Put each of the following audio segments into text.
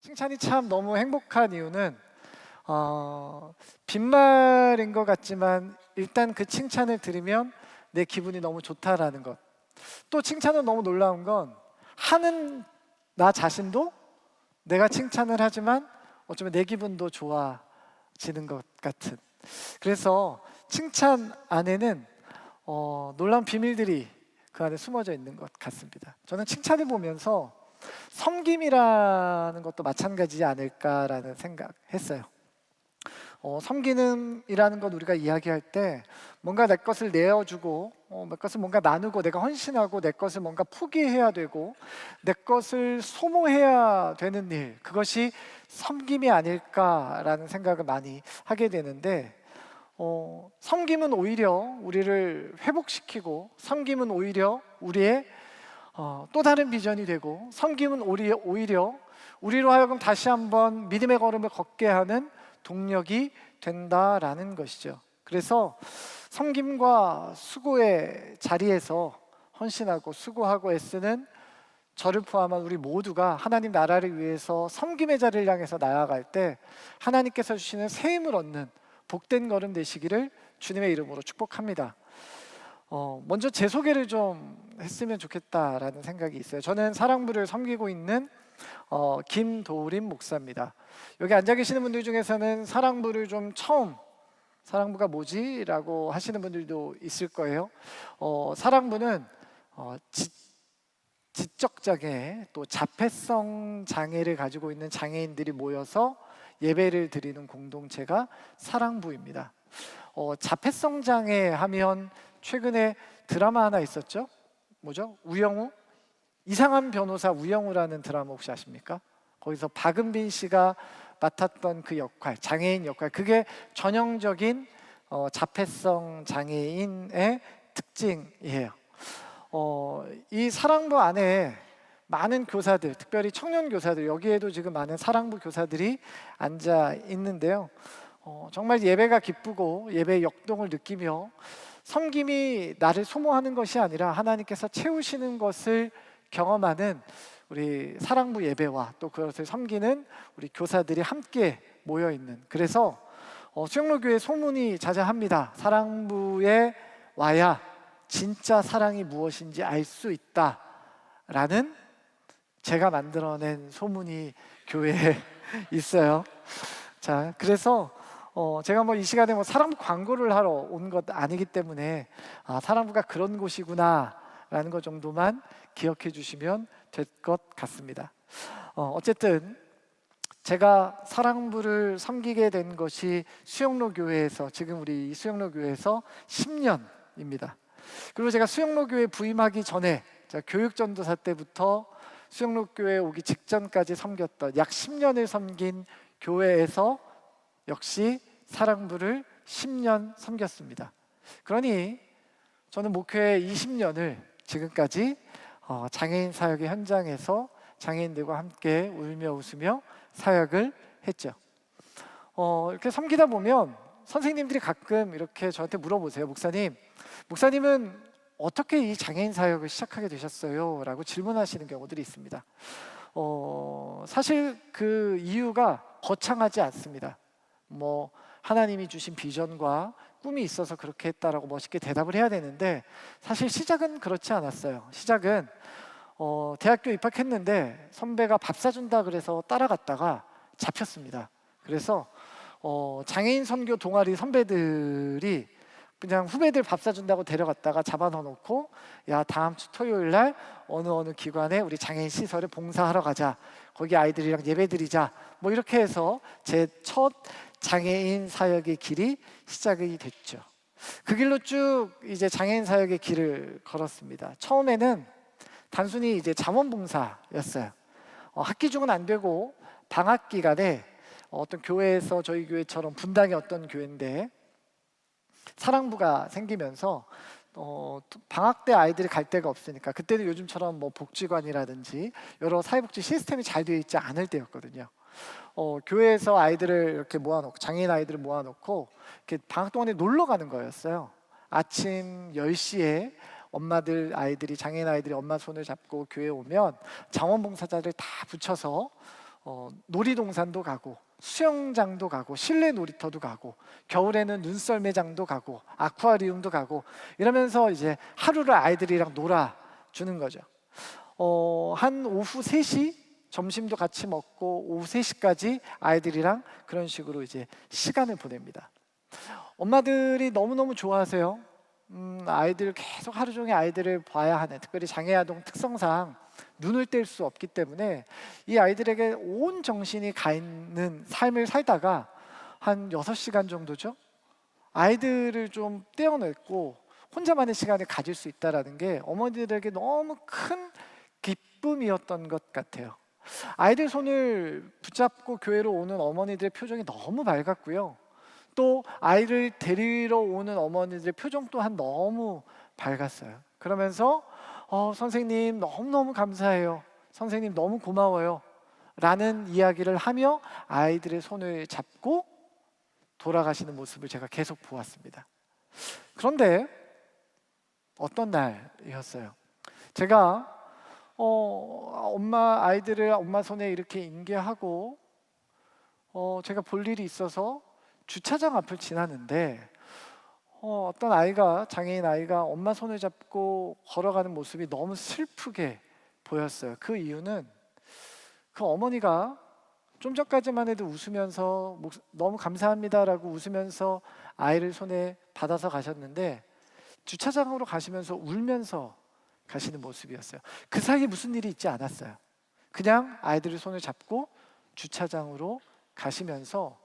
칭찬이 참 너무 행복한 이유는 빈말인 것 같지만 일단 그 칭찬을 들으면 내 기분이 너무 좋다라는 것. 또 칭찬은 너무 놀라운 건 하는 나 자신도 내가 칭찬을 하지만 어쩌면 내 기분도 좋아지는 것 같은. 그래서 칭찬 안에는 놀라운 비밀들이 그 안에 숨어져 있는 것 같습니다. 저는 칭찬을 보면서 섬김이라는 것도 마찬가지지 않을까라는 생각했어요. 섬기는이라는 건 우리가 이야기할 때 뭔가 내 것을 내어주고 내 것을 뭔가 나누고 내가 헌신하고 내 것을 뭔가 포기해야 되고 내 것을 소모해야 되는 일, 그것이 섬김이 아닐까라는 생각을 많이 하게 되는데 섬김은 오히려 우리를 회복시키고 섬김은 오히려 우리의 또 다른 비전이 되고 섬김은 오히려 우리로 하여금 다시 한번 믿음의 걸음을 걷게 하는 동력이 된다라는 것이죠. 그래서 섬김과 수고의 자리에서 헌신하고 수고하고 애쓰는 저를 포함한 우리 모두가 하나님 나라를 위해서 섬김의 자리를 향해서 나아갈 때 하나님께서 주시는 새 힘을 얻는 복된 걸음 되시기를 주님의 이름으로 축복합니다. 먼저 제 소개를 좀 했으면 좋겠다라는 생각이 있어요. 저는 사랑부를 섬기고 있는 김도림 목사입니다. 여기 앉아 계시는 분들 중에서는 사랑부를 좀 처음 사랑부가 뭐지? 라고 하시는 분들도 있을 거예요. 사랑부는 지적 장애 또 자폐성 장애를 가지고 있는 장애인들이 모여서 예배를 드리는 공동체가 사랑부입니다. 자폐성 장애 하면 최근에 드라마 하나 있었죠? 뭐죠? 우영우? 이상한 변호사 우영우라는 드라마 혹시 아십니까? 거기서 박은빈 씨가 맡았던 그 역할, 장애인 역할, 그게 전형적인 자폐성 장애인의 특징이에요. 이 사랑부 안에 많은 교사들, 특별히 청년 교사들, 여기에도 지금 많은 사랑부 교사들이 앉아 있는데요. 정말 예배가 기쁘고 예배의 역동을 느끼며 섬김이 나를 소모하는 것이 아니라 하나님께서 채우시는 것을 경험하는 우리 사랑부 예배와 또 그것을 섬기는 우리 교사들이 함께 모여 있는, 그래서 수영로교회 소문이 자자합니다. 사랑부에 와야 진짜 사랑이 무엇인지 알 수 있다라는 제가 만들어낸 소문이 교회에 있어요. 자, 그래서 제가 이 시간에 사랑부 광고를 하러 온 것 아니기 때문에 사랑부가 그런 곳이구나라는 것 정도만 기억해 주시면 될 것 같습니다. 어쨌든 제가 사랑부를 섬기게 된 것이 수영로 교회에서, 지금 우리 수영로 교회에서 10년입니다. 그리고 제가 수영로 교회 부임하기 전에 제가 교육전도사 때부터 수영로 교회에 오기 직전까지 섬겼던 약 10년을 섬긴 교회에서 역시 사랑부를 10년 섬겼습니다. 그러니 저는 목회 20년을 지금까지 장애인 사역의 현장에서 장애인들과 함께 울며 웃으며 사역을 했죠. 이렇게 섬기다 보면 선생님들이 가끔 이렇게 저한테 물어보세요. 목사님은 어떻게 이 장애인 사역을 시작하게 되셨어요? 라고 질문하시는 경우들이 있습니다. 사실 그 이유가 거창하지 않습니다. 하나님이 주신 비전과 꿈이 있어서 그렇게 했다라고 멋있게 대답을 해야 되는데, 사실 시작은 그렇지 않았어요. 시작은 대학교 입학했는데 선배가 밥 사준다 그래서 따라갔다가 잡혔습니다. 그래서 장애인 선교 동아리 선배들이 그냥 후배들 밥 사준다고 데려갔다가 잡아넣어놓고, 야, 다음 주 토요일 날 어느 기관에 우리 장애인 시설에 봉사하러 가자, 거기 아이들이랑 예배드리자, 이렇게 해서 제 첫 장애인 사역의 길이 시작이 됐죠. 그 길로 쭉 이제 장애인 사역의 길을 걸었습니다. 처음에는 단순히 이제 자원봉사였어요. 학기 중은 안 되고 방학 기간에 어떤 교회에서, 저희 교회처럼 분당의 어떤 교회인데 사랑부가 생기면서 방학 때 아이들이 갈 데가 없으니까, 그때는 요즘처럼 복지관이라든지 여러 사회복지 시스템이 잘 되어 있지 않을 때였거든요. 교회에서 아이들을 이렇게 모아놓고, 장애인 아이들을 모아놓고 이렇게 방학 동안에 놀러 가는 거였어요. 아침 10시에 아이들이, 장애인 아이들이 엄마 손을 잡고 교회에 오면 자원봉사자를 다 붙여서 놀이동산도 가고 수영장도 가고 실내 놀이터도 가고 겨울에는 눈썰매장도 가고 아쿠아리움도 가고 이러면서 이제 하루를 아이들이랑 놀아주는 거죠. 한 오후 3시 점심도 같이 먹고 오후 3시까지 아이들이랑 그런 식으로 이제 시간을 보냅니다. 엄마들이 너무너무 좋아하세요. 아이들 계속 하루 종일 아이들을 봐야 하는, 특별히 장애아동 특성상 눈을 뗄 수 없기 때문에 이 아이들에게 온 정신이 가 있는 삶을 살다가 한 6시간 정도죠. 아이들을 좀 떼어냈고 혼자만의 시간을 가질 수 있다는 게 어머니들에게 너무 큰 기쁨이었던 것 같아요. 아이들 손을 붙잡고 교회로 오는 어머니들의 표정이 너무 밝았고요. 또 아이를 데리러 오는 어머니들의 표정 또한 너무 밝았어요. 그러면서 선생님 너무너무 감사해요. 선생님 너무 고마워요. 라는 이야기를 하며 아이들의 손을 잡고 돌아가시는 모습을 제가 계속 보았습니다. 그런데 어떤 날이었어요. 제가 아이들을 엄마 손에 이렇게 인계하고 제가 볼 일이 있어서 주차장 앞을 지나는데 어떤 아이가, 장애인 아이가 엄마 손을 잡고 걸어가는 모습이 너무 슬프게 보였어요. 그 이유는 그 어머니가 좀 전까지만 해도 웃으면서 너무 감사합니다라고 웃으면서 아이를 손에 받아서 가셨는데 주차장으로 가시면서 울면서 가시는 모습이었어요. 그 사이에 무슨 일이 있지 않았어요. 그냥 아이들의 손을 잡고 주차장으로 가시면서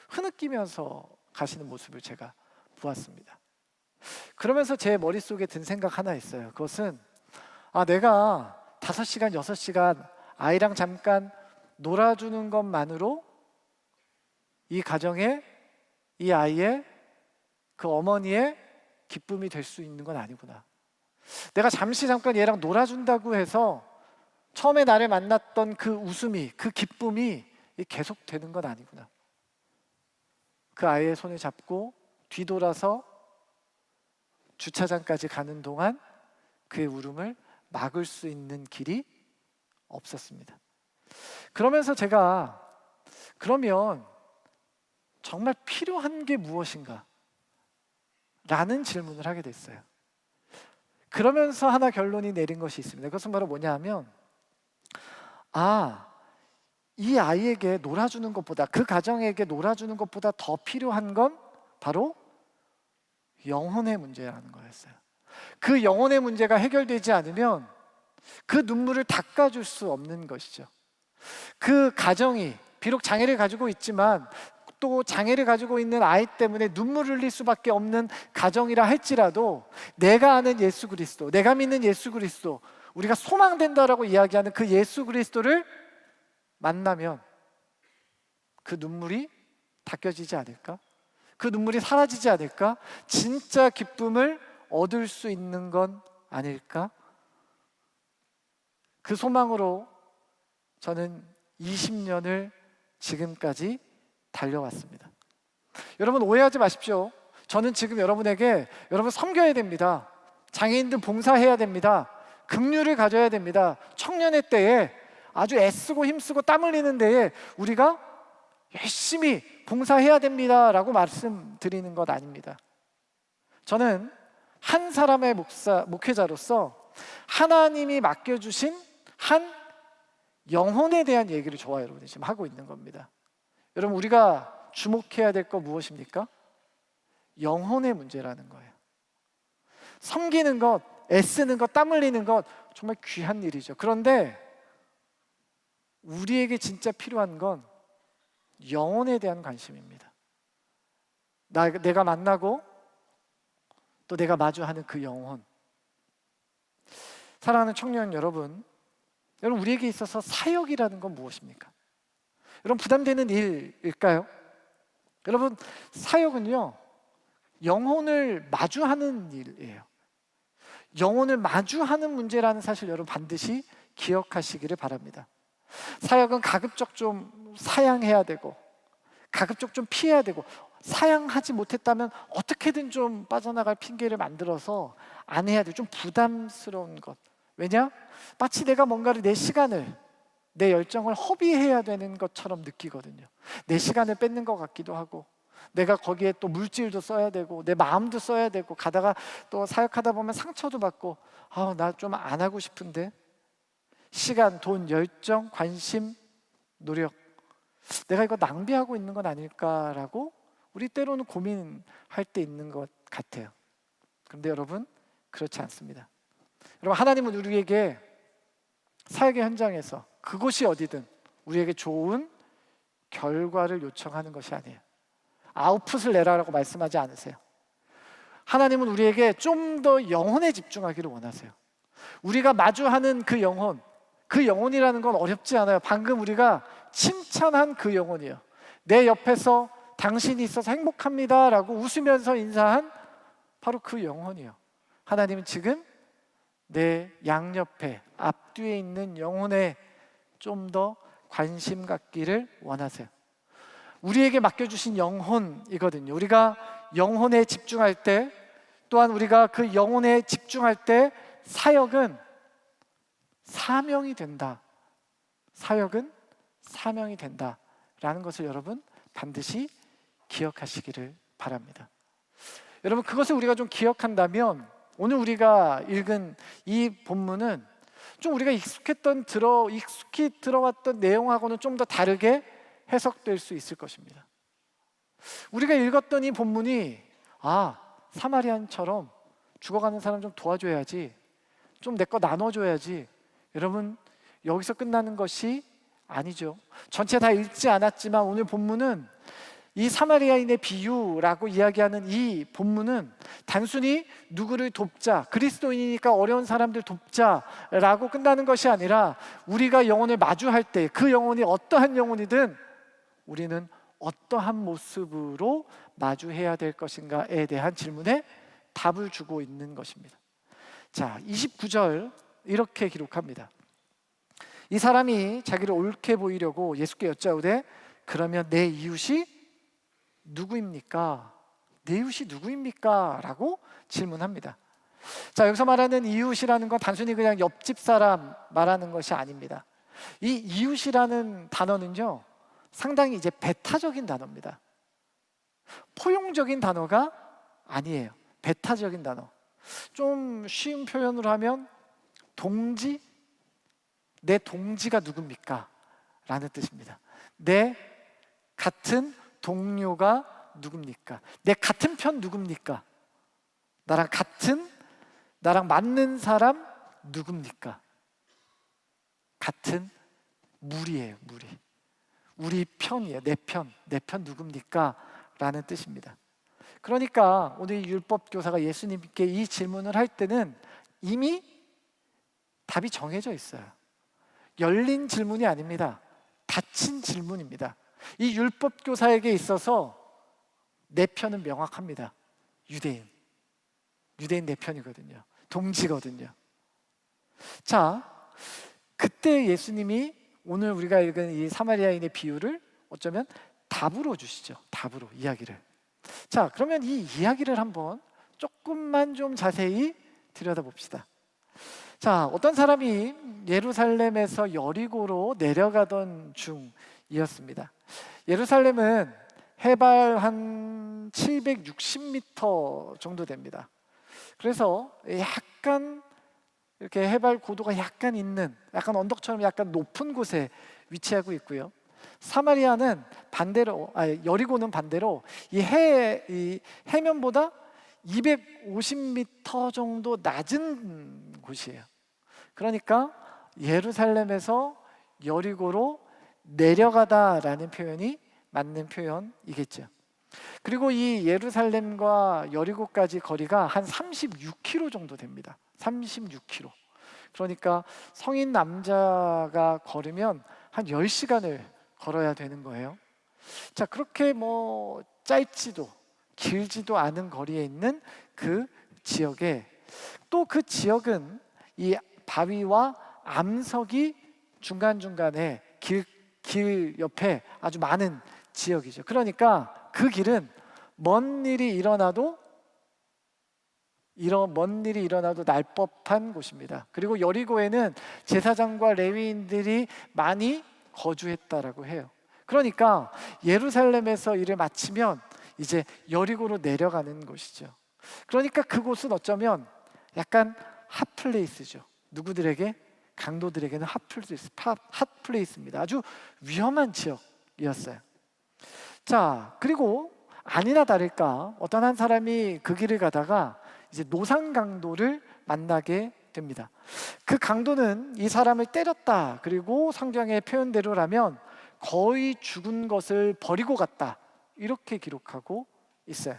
흐느끼면서 가시는 모습을 제가 보았습니다. 그러면서 제 머릿속에 든 생각 하나 있어요. 그것은 내가 5시간, 6시간 아이랑 잠깐 놀아주는 것만으로 이 가정의, 이 아이의, 그 어머니의 기쁨이 될 수 있는 건 아니구나. 내가 잠깐 얘랑 놀아준다고 해서 처음에 나를 만났던 그 웃음이, 그 기쁨이 계속 되는 건 아니구나. 그 아이의 손을 잡고 뒤돌아서 주차장까지 가는 동안 그의 울음을 막을 수 있는 길이 없었습니다. 그러면서 제가 그러면 정말 필요한 게 무엇인가? 라는 질문을 하게 됐어요. 그러면서 하나 결론이 내린 것이 있습니다. 그것은 바로 뭐냐 하면 이 아이에게 놀아주는 것보다, 그 가정에게 놀아주는 것보다 더 필요한 건 바로 영혼의 문제라는 거였어요. 그 영혼의 문제가 해결되지 않으면 그 눈물을 닦아줄 수 없는 것이죠. 그 가정이 비록 장애를 가지고 있지만 또 장애를 가지고 있는 아이 때문에 눈물을 흘릴 수밖에 없는 가정이라 할지라도 내가 아는 예수 그리스도, 내가 믿는 예수 그리스도, 우리가 소망된다라고 이야기하는 그 예수 그리스도를 만나면 그 눈물이 닦여지지 않을까? 그 눈물이 사라지지 않을까? 진짜 기쁨을 얻을 수 있는 건 아닐까? 그 소망으로 저는 20년을 지금까지 달려왔습니다. 여러분 오해하지 마십시오. 저는 지금 여러분에게 여러분 섬겨야 됩니다. 장애인들 봉사해야 됩니다. 긍휼을 가져야 됩니다. 청년의 때에 아주 애쓰고 힘쓰고 땀 흘리는 데에 우리가 열심히 봉사해야 됩니다라고 말씀드리는 것 아닙니다. 저는 한 사람의 목회자로서 하나님이 맡겨주신 한 영혼에 대한 얘기를 저와 여러분이 지금 하고 있는 겁니다. 여러분 우리가 주목해야 될 거 무엇입니까? 영혼의 문제라는 거예요. 섬기는 것, 애쓰는 것, 땀 흘리는 것 정말 귀한 일이죠. 그런데 우리에게 진짜 필요한 건 영혼에 대한 관심입니다. 내가 만나고 또 내가 마주하는 그 영혼. 사랑하는 청년 여러분, 우리에게 있어서 사역이라는 건 무엇입니까? 여러분 부담되는 일일까요? 여러분 사역은요 영혼을 마주하는 일이에요. 영혼을 마주하는 문제라는 사실 여러분 반드시 기억하시기를 바랍니다. 사역은 가급적 좀 사양해야 되고 가급적 좀 피해야 되고 사양하지 못했다면 어떻게든 좀 빠져나갈 핑계를 만들어서 안 해야 돼요. 좀 부담스러운 것. 왜냐? 마치 내가 뭔가를 내 시간을 내 열정을 허비해야 되는 것처럼 느끼거든요. 내 시간을 뺏는 것 같기도 하고, 내가 거기에 또 물질도 써야 되고 내 마음도 써야 되고, 가다가 또 사역하다 보면 상처도 받고, 나 좀 안 하고 싶은데, 시간, 돈, 열정, 관심, 노력, 내가 이거 낭비하고 있는 건 아닐까라고 우리 때로는 고민할 때 있는 것 같아요. 그런데 여러분, 그렇지 않습니다. 여러분, 하나님은 우리에게 사역의 현장에서 그곳이 어디든 우리에게 좋은 결과를 요청하는 것이 아니에요. 아웃풋을 내라라고 말씀하지 않으세요. 하나님은 우리에게 좀 더 영혼에 집중하기를 원하세요. 우리가 마주하는 그 영혼, 그 영혼이라는 건 어렵지 않아요. 방금 우리가 칭찬한 그 영혼이에요. 내 옆에서 당신이 있어서 행복합니다 라고 웃으면서 인사한 바로 그 영혼이에요. 하나님은 지금 내 양옆에, 앞뒤에 있는 영혼에 좀 더 관심 갖기를 원하세요. 우리에게 맡겨주신 영혼이거든요. 우리가 영혼에 집중할 때, 또한 우리가 그 영혼에 집중할 때 사역은 사명이 된다. 사역은 사명이 된다라는 것을 여러분 반드시 기억하시기를 바랍니다. 여러분, 그것을 우리가 좀 기억한다면 오늘 우리가 읽은 이 본문은 좀 우리가 익숙히 들어왔던 내용하고는 좀 더 다르게 해석될 수 있을 것입니다. 우리가 읽었던 이 본문이 사마리안처럼 죽어가는 사람 좀 도와줘야지, 좀 내 거 나눠줘야지, 여러분, 여기서 끝나는 것이 아니죠. 전체 다 읽지 않았지만 오늘 본문은 이 사마리아인의 비유라고 이야기하는 이 본문은 단순히 누구를 돕자, 그리스도인이니까 어려운 사람들 돕자라고 끝나는 것이 아니라, 우리가 영혼을 마주할 때 그 영혼이 어떠한 영혼이든 우리는 어떠한 모습으로 마주해야 될 것인가에 대한 질문에 답을 주고 있는 것입니다. 자, 29절 이렇게 기록합니다. 이 사람이 자기를 옳게 보이려고 예수께 여짜오되, 그러면 내 이웃이 누구입니까? 내 이웃이 누구입니까? 라고 질문합니다. 자, 여기서 말하는 이웃이라는 건 단순히 그냥 옆집 사람 말하는 것이 아닙니다. 이 이웃이라는 단어는요, 상당히 이제 배타적인 단어입니다. 포용적인 단어가 아니에요. 배타적인 단어. 좀 쉬운 표현으로 하면 동지? 내 동지가 누굽니까? 라는 뜻입니다. 내 같은 동료가 누굽니까? 내 같은 편 누굽니까? 나랑 맞는 사람 누굽니까? 같은 무리예요, 무리. 우리 편이에요. 내 편 누굽니까? 라는 뜻입니다. 그러니까 오늘 율법 교사가 예수님께 이 질문을 할 때는 이미 답이 정해져 있어요. 열린 질문이 아닙니다. 닫힌 질문입니다. 이 율법 교사에게 있어서 내 편은 명확합니다. 유대인 내 편이거든요. 동지거든요. 자, 그때 예수님이 오늘 우리가 읽은 이 사마리아인의 비유를 어쩌면 답으로 주시죠. 답으로 이야기를. 자, 그러면 이 이야기를 한번 조금만 좀 자세히 들여다봅시다. 자, 어떤 사람이 예루살렘에서 여리고로 내려가던 중이었습니다. 예루살렘은 해발 한 760m 정도 됩니다. 그래서 약간 이렇게 해발 고도가 약간 있는, 약간 언덕처럼 약간 높은 곳에 위치하고 있고요. 사마리아는 반대로, 여리고는 반대로 이 해면보다 250m 정도 낮은 곳이에요. 그러니까 예루살렘에서 여리고로 내려가다라는 표현이 맞는 표현이겠죠. 그리고 이 예루살렘과 여리고까지 거리가 한 36km 정도 됩니다. 36km. 그러니까 성인 남자가 걸으면 한 10시간을 걸어야 되는 거예요. 자, 그렇게 뭐 짧지도 길지도 않은 거리에 있는 그 지역에, 또 그 지역은 이 바위와 암석이 중간중간에 길 옆에 아주 많은 지역이죠. 그러니까 그 길은 먼 일이 일어나도 이런 먼 일이 일어나도 날 법한 곳입니다. 그리고 여리고에는 제사장과 레위인들이 많이 거주했다라고 해요. 그러니까 예루살렘에서 일을 마치면 이제 여리고로 내려가는 곳이죠. 그러니까 그곳은 어쩌면 약간 핫플레이스죠. 누구들에게? 강도들에게는 핫플레이스입니다. 아주 위험한 지역이었어요. 자, 그리고 아니나 다를까 어떤 한 사람이 그 길을 가다가 이제 노상 강도를 만나게 됩니다. 그 강도는 이 사람을 때렸다. 그리고 성경의 표현대로라면 거의 죽은 것을 버리고 갔다. 이렇게 기록하고 있어요.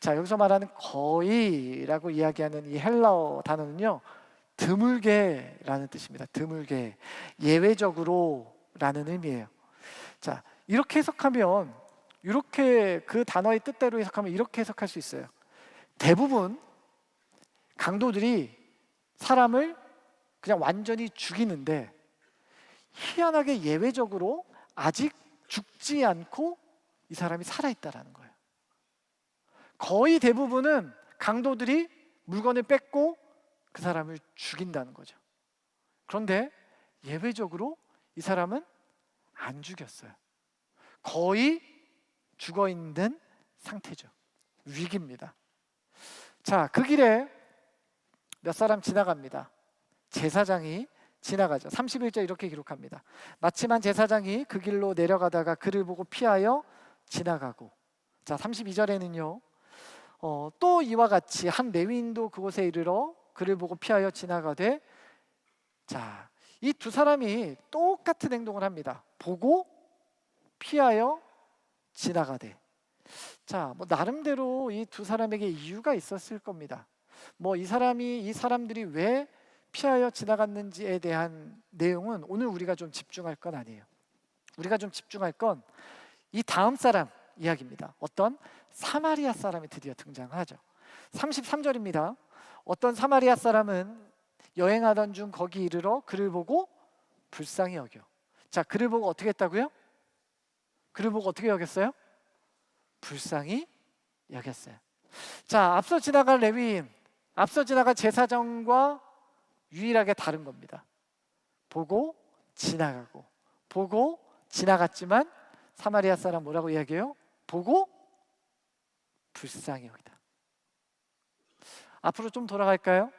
자, 여기서 말하는 거의라고 이야기하는 이 헬라어 단어는요, 드물게라는 뜻입니다. 드물게, 예외적으로라는 의미예요. 자, 이렇게 해석하면, 이렇게 그 단어의 뜻대로 해석하면 이렇게 해석할 수 있어요. 대부분 강도들이 사람을 그냥 완전히 죽이는데 희한하게 예외적으로 아직 죽지 않고 이 사람이 살아있다라는 거예요. 거의 대부분은 강도들이 물건을 뺏고 그 사람을 죽인다는 거죠. 그런데 예외적으로 이 사람은 안 죽였어요. 거의 죽어 있는 상태죠. 위기입니다. 자, 그 길에 몇 사람 지나갑니다. 제사장이 지나가죠. 31절 이렇게 기록합니다. 마침한 제사장이 그 길로 내려가다가 그를 보고 피하여 지나가고. 자, 32절에는요. 또 이와 같이 한 레위인도 그곳에 이르러 그를 보고 피하여 지나가되. 자, 이 두 사람이 똑같은 행동을 합니다. 보고 피하여 지나가되. 자, 뭐 나름대로 이 두 사람에게 이유가 있었을 겁니다. 뭐 이 사람들이 왜 피하여 지나갔는지에 대한 내용은 오늘 우리가 좀 집중할 건 아니에요. 우리가 좀 집중할 건 이 다음 사람 이야기입니다. 어떤 사마리아 사람이 드디어 등장하죠. 33절입니다. 어떤 사마리아 사람은 여행하던 중 거기 이르러 그를 보고 불쌍히 여겨. 자, 그를 보고 어떻게 했다고요? 그를 보고 어떻게 여겼어요? 불쌍히 여겼어요. 자, 앞서 지나간 레위인, 앞서 지나간 제사장과 유일하게 다른 겁니다. 보고 지나가고, 보고 지나갔지만 사마리아 사람 뭐라고 이야기해요? 보고 불쌍히 여기다. 앞으로 좀 돌아갈까요?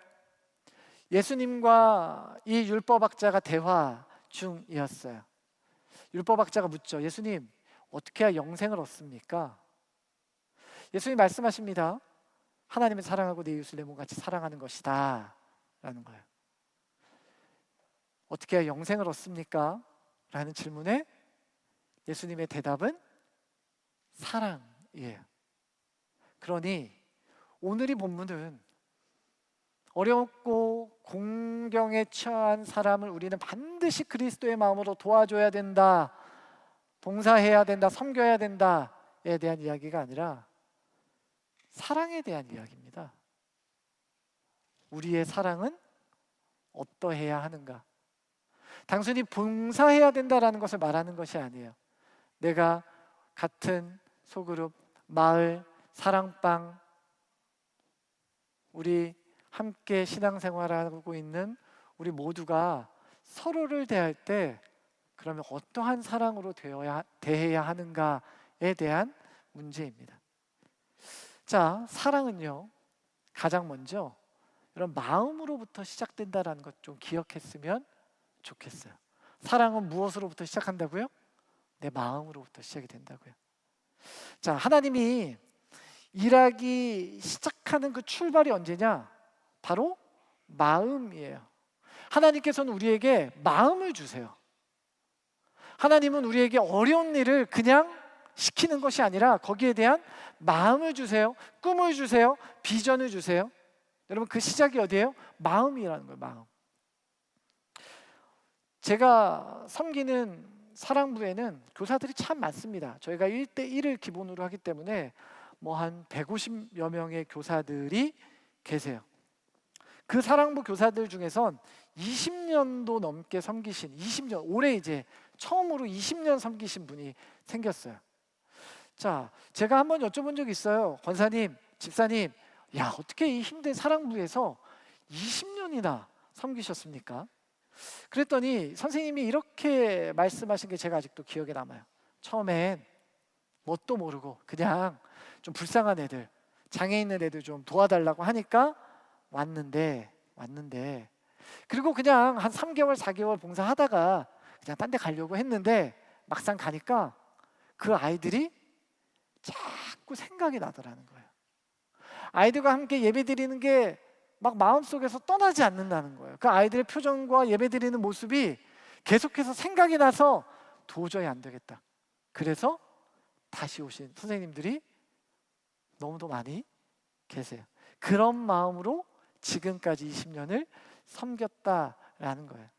예수님과 이 율법학자가 대화 중이었어요. 율법학자가 묻죠. 예수님, 어떻게 해야 영생을 얻습니까? 예수님 말씀하십니다. 하나님을 사랑하고 내 이웃을 내 몸같이 사랑하는 것이다 라는 거예요. 어떻게 해야 영생을 얻습니까? 라는 질문에 예수님의 대답은 사랑이에요. 그러니 오늘 이 본문은 어렵고 공경에 처한 사람을 우리는 반드시 그리스도의 마음으로 도와줘야 된다, 봉사해야 된다, 섬겨야 된다에 대한 이야기가 아니라 사랑에 대한 이야기입니다. 우리의 사랑은 어떠해야 하는가? 단순히 봉사해야 된다라는 것을 말하는 것이 아니에요. 내가 같은 소그룹, 마을, 사랑방, 우리 함께 신앙생활하고 있는 우리 모두가 서로를 대할 때 그러면 어떠한 사랑으로 대해야 하는가에 대한 문제입니다. 자, 사랑은요, 가장 먼저 이런 마음으로부터 시작된다라는 것 좀 기억했으면 좋겠어요. 사랑은 무엇으로부터 시작한다고요? 내 마음으로부터 시작이 된다고요. 자, 하나님이 일하기 시작하는 그 출발이 언제냐? 바로 마음이에요. 하나님께서는 우리에게 마음을 주세요. 하나님은 우리에게 어려운 일을 그냥 시키는 것이 아니라 거기에 대한 마음을 주세요. 꿈을 주세요. 비전을 주세요. 여러분, 그 시작이 어디예요? 마음이라는 거예요. 마음. 제가 섬기는 사랑부에는 교사들이 참 많습니다. 저희가 1대1을 기본으로 하기 때문에 뭐 한 150여 명의 교사들이 계세요. 그 사랑부 교사들 중에선 20년도 넘게 섬기신, 20년, 올해 이제 처음으로 20년 섬기신 분이 생겼어요. 자, 제가 한번 여쭤본 적이 있어요. 권사님, 집사님, 야, 어떻게 이 힘든 사랑부에서 20년이나 섬기셨습니까? 그랬더니 선생님이 이렇게 말씀하신 게 제가 아직도 기억에 남아요. 처음엔 뭣도 모르고 그냥 좀 불쌍한 애들, 장애 있는 애들 좀 도와달라고 하니까 왔는데 그리고 그냥 한 3개월, 4개월 봉사하다가 그냥 딴 데 가려고 했는데 막상 가니까 그 아이들이 자꾸 생각이 나더라는 거예요. 아이들과 함께 예배드리는 게 막 마음속에서 떠나지 않는다는 거예요. 그 아이들의 표정과 예배드리는 모습이 계속해서 생각이 나서 도저히 안 되겠다. 그래서 다시 오신 선생님들이 너무도 많이 계세요. 그런 마음으로 지금까지 20년을 섬겼다라는 거예요.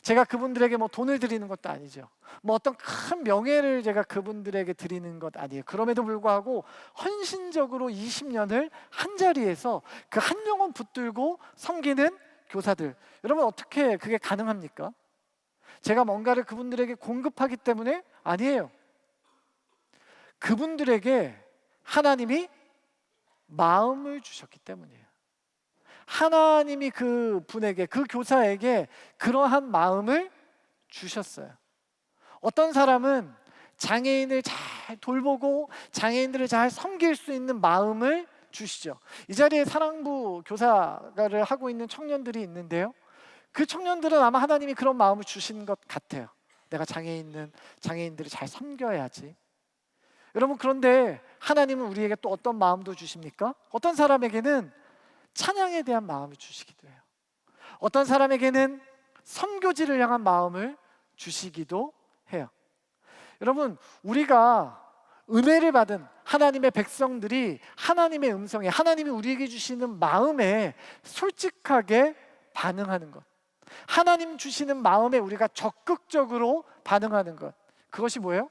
제가 그분들에게 뭐 돈을 드리는 것도 아니죠. 뭐 어떤 큰 명예를 제가 그분들에게 드리는 것 아니에요. 그럼에도 불구하고 헌신적으로 20년을 한 자리에서 그 한 영혼 붙들고 섬기는 교사들, 여러분 어떻게 그게 가능합니까? 제가 뭔가를 그분들에게 공급하기 때문에 아니에요. 그분들에게 하나님이 마음을 주셨기 때문이에요. 하나님이 그 분에게, 그 교사에게 그러한 마음을 주셨어요. 어떤 사람은 장애인을 잘 돌보고 장애인들을 잘 섬길 수 있는 마음을 주시죠. 이 자리에 사랑부 교사를 하고 있는 청년들이 있는데요, 그 청년들은 아마 하나님이 그런 마음을 주신 것 같아요. 내가 장애인들을 잘 섬겨야지. 여러분, 그런데 하나님은 우리에게 또 어떤 마음도 주십니까? 어떤 사람에게는 찬양에 대한 마음을 주시기도 해요. 어떤 사람에게는 선교지를 향한 마음을 주시기도 해요. 여러분, 우리가 은혜를 받은 하나님의 백성들이 하나님의 음성에, 하나님이 우리에게 주시는 마음에 솔직하게 반응하는 것, 하나님 주시는 마음에 우리가 적극적으로 반응하는 것, 그것이 뭐예요?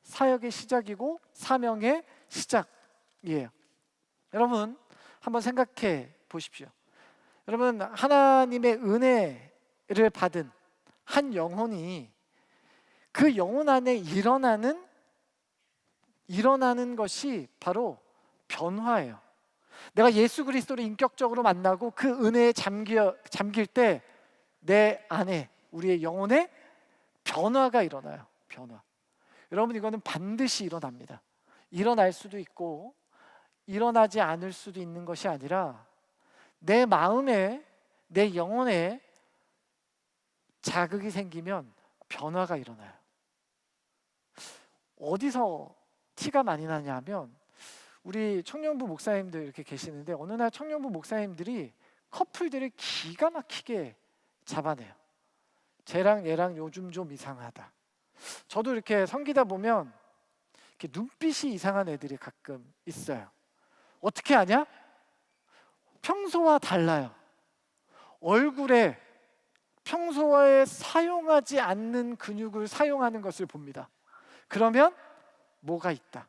사역의 시작이고 사명의 시작이에요. 여러분, 한번 생각해 보십시오. 여러분, 하나님의 은혜를 받은 한 영혼이 그 영혼 안에 일어나는 것이 바로 변화예요. 내가 예수 그리스도를 인격적으로 만나고 그 은혜에 잠길 때 내 안에, 우리의 영혼에 변화가 일어나요. 변화. 여러분, 이거는 반드시 일어납니다. 일어날 수도 있고 일어나지 않을 수도 있는 것이 아니라 내 마음에, 내 영혼에 자극이 생기면 변화가 일어나요. 어디서 티가 많이 나냐면, 우리 청년부 목사님들 이렇게 계시는데 어느 날 청년부 목사님들이 커플들을 기가 막히게 잡아내요. 쟤랑 얘랑 요즘 좀 이상하다. 저도 이렇게 섬기다 보면 이렇게 눈빛이 이상한 애들이 가끔 있어요. 어떻게 아냐? 평소와 달라요. 얼굴에 평소에 사용하지 않는 근육을 사용하는 것을 봅니다. 그러면 뭐가 있다.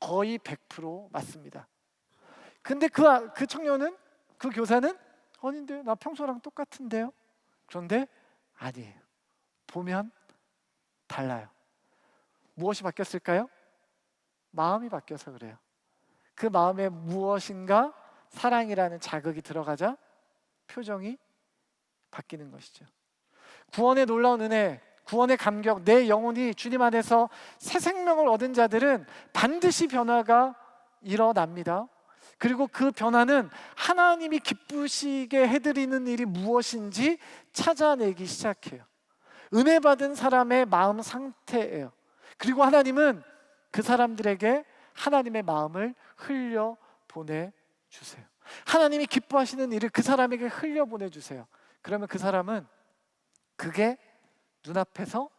거의 100% 맞습니다. 근데 그 청년은, 그 교사는 아닌데 나 평소랑 똑같은데요? 그런데 아니에요. 보면 달라요. 무엇이 바뀌었을까요? 마음이 바뀌어서 그래요. 그 마음에 무엇인가 사랑이라는 자극이 들어가자 표정이 바뀌는 것이죠. 구원의 놀라운 은혜, 구원의 감격, 내 영혼이 주님 안에서 새 생명을 얻은 자들은 반드시 변화가 일어납니다. 그리고 그 변화는 하나님이 기쁘시게 해드리는 일이 무엇인지 찾아내기 시작해요. 은혜 받은 사람의 마음 상태예요. 그리고 하나님은 그 사람들에게 하나님의 마음을 흘려 보내주세요. 하나님이 기뻐하시는 일을 그 사람에게 흘려 보내주세요. 그러면 그 사람은 그게 눈앞에서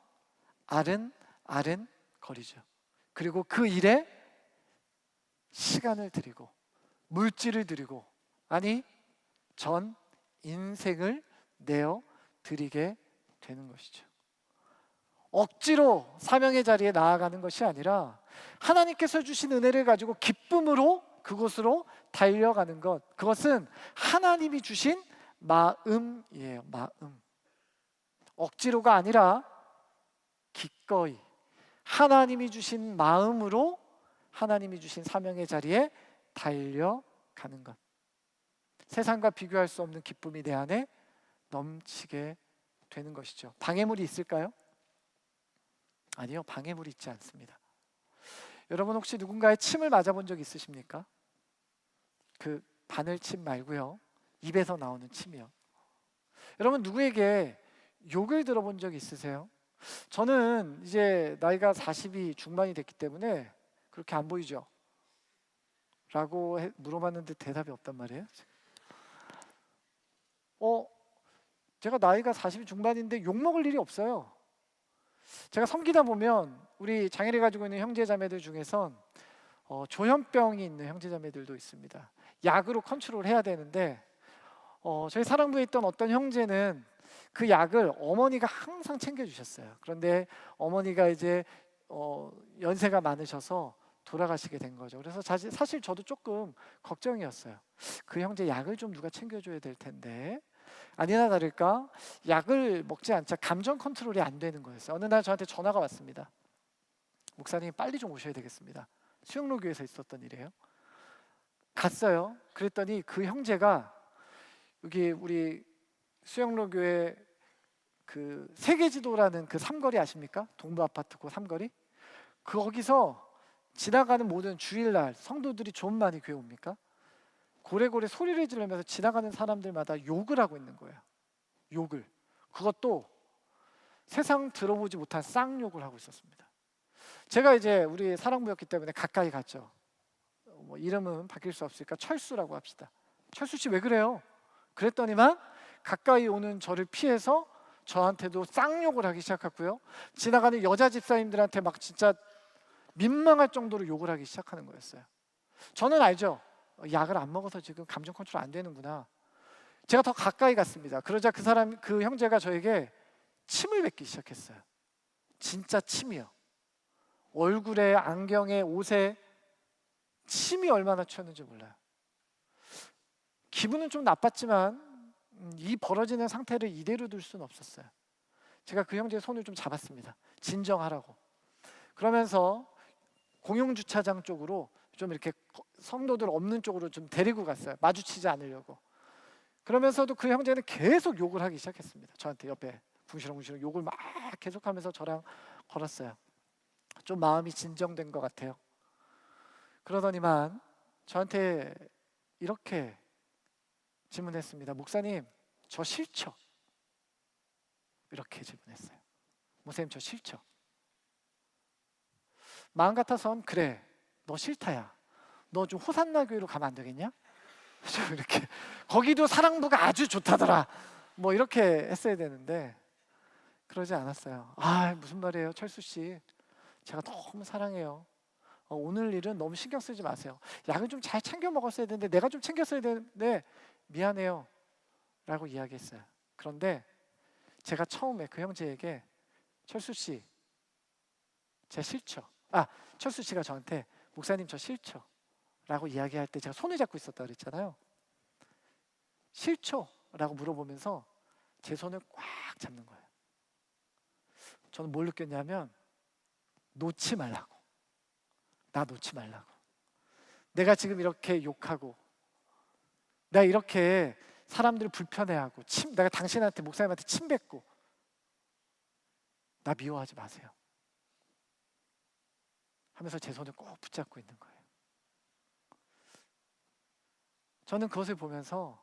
아른아른 거리죠. 그리고 그 일에 시간을 들이고 물질을 들이고, 아니 전 인생을 내어 드리게 되는 것이죠. 억지로 사명의 자리에 나아가는 것이 아니라 하나님께서 주신 은혜를 가지고 기쁨으로 그곳으로 달려가는 것, 그것은 하나님이 주신 마음이에요. 마음. 억지로가 아니라 기꺼이 하나님이 주신 마음으로 하나님이 주신 사명의 자리에 달려가는 가는 것, 세상과 비교할 수 없는 기쁨이 내 안에 넘치게 되는 것이죠. 방해물이 있을까요? 아니요, 방해물이 있지 않습니다. 여러분 혹시 누군가의 침을 맞아본 적 있으십니까? 그 바늘침 말고요, 입에서 나오는 침이요. 여러분 누구에게 욕을 들어본 적 있으세요? 저는 이제 나이가 40이 중반이 됐기 때문에 그렇게 안 보이죠? 라고 물어봤는데 대답이 없단 말이에요. 제가 나이가 40이 중반인데 욕먹을 일이 없어요. 제가 섬기다 보면 우리 장애를 가지고 있는 형제자매들 중에선 조현병이 있는 형제자매들도 있습니다. 약으로 컨트롤 해야 되는데 저희 사랑부에 있던 어떤 형제는 그 약을 어머니가 항상 챙겨주셨어요. 그런데 어머니가 이제 연세가 많으셔서 돌아가시게 된 거죠. 그래서 사실 저도 조금 걱정이었어요. 그 형제 약을 좀 누가 챙겨줘야 될 텐데, 아니나 다를까 약을 먹지 않자 감정 컨트롤이 안 되는 거였어요. 어느 날 저한테 전화가 왔습니다. 목사님 빨리 좀 오셔야 되겠습니다. 수영로교에서 있었던 일이에요. 갔어요. 그랬더니 그 형제가 여기 우리 수영로교회 그 세계지도라는 그 삼거리 아십니까? 동부 아파트 그 삼거리? 거기서 지나가는 모든 주일날 성도들이 좀 많이 교회 옵니까? 고래고래 소리를 지르면서 지나가는 사람들마다 욕을 하고 있는 거예요. 욕을. 그것도 세상 들어보지 못한 쌍욕을 하고 있었습니다. 제가 이제 우리 사랑부였기 때문에 가까이 갔죠. 뭐 이름은 바뀔 수 없으니까 철수라고 합시다. 철수 씨 왜 그래요? 그랬더니만 가까이 오는 저를 피해서 저한테도 쌍욕을 하기 시작했고요. 지나가는 여자 집사님들한테 막 진짜 민망할 정도로 욕을 하기 시작하는 거였어요. 저는 알죠. 약을 안 먹어서 지금 감정 컨트롤 안 되는구나. 제가 더 가까이 갔습니다. 그러자 그 형제가 저에게 침을 뱉기 시작했어요. 진짜 침이요. 얼굴에, 안경에, 옷에 침이 얼마나 튀었는지 몰라요. 기분은 좀 나빴지만 이 벌어지는 상태를 이대로 둘 수는 없었어요. 제가 그 형제의 손을 좀 잡았습니다. 진정하라고. 그러면서 공용주차장 쪽으로 좀 이렇게 성도들 없는 쪽으로 좀 데리고 갔어요. 마주치지 않으려고. 그러면서도 그 형제는 계속 욕을 하기 시작했습니다. 저한테 옆에 궁시렁궁시렁 욕을 막 계속하면서 저랑 걸었어요. 좀 마음이 진정된 것 같아요. 그러더니만 저한테 이렇게 질문했습니다. 목사님, 저 싫죠? 이렇게 질문했어요. 목사님, 저 싫죠? 마음 같아선 그래, 너 싫다야. 너 좀 호산나 교회로 가면 안 되겠냐? 좀 이렇게 거기도 사랑부가 아주 좋다더라. 뭐 이렇게 했어야 되는데 그러지 않았어요. 무슨 말이에요, 철수 씨. 제가 너무 사랑해요. 오늘 일은 너무 신경 쓰지 마세요. 약을 좀 잘 챙겨 먹었어야 되는데 내가 좀 챙겼어야 되는데 미안해요 라고 이야기했어요. 그런데 제가 처음에 그 형제에게 철수 씨, 제가 싫죠? 철수 씨가 저한테 목사님 저 싫죠? 라고 이야기할 때 제가 손을 잡고 있었다 그랬잖아요. 싫죠? 라고 물어보면서 제 손을 꽉 잡는 거예요. 저는 뭘 느꼈냐면 놓지 말라고. 나 놓지 말라고. 내가 지금 이렇게 욕하고 내가 이렇게 사람들을 불편해하고 내가 당신한테 목사님한테 침 뱉고 나 미워하지 마세요 하면서 제 손을 꼭 붙잡고 있는 거예요. 저는 그것을 보면서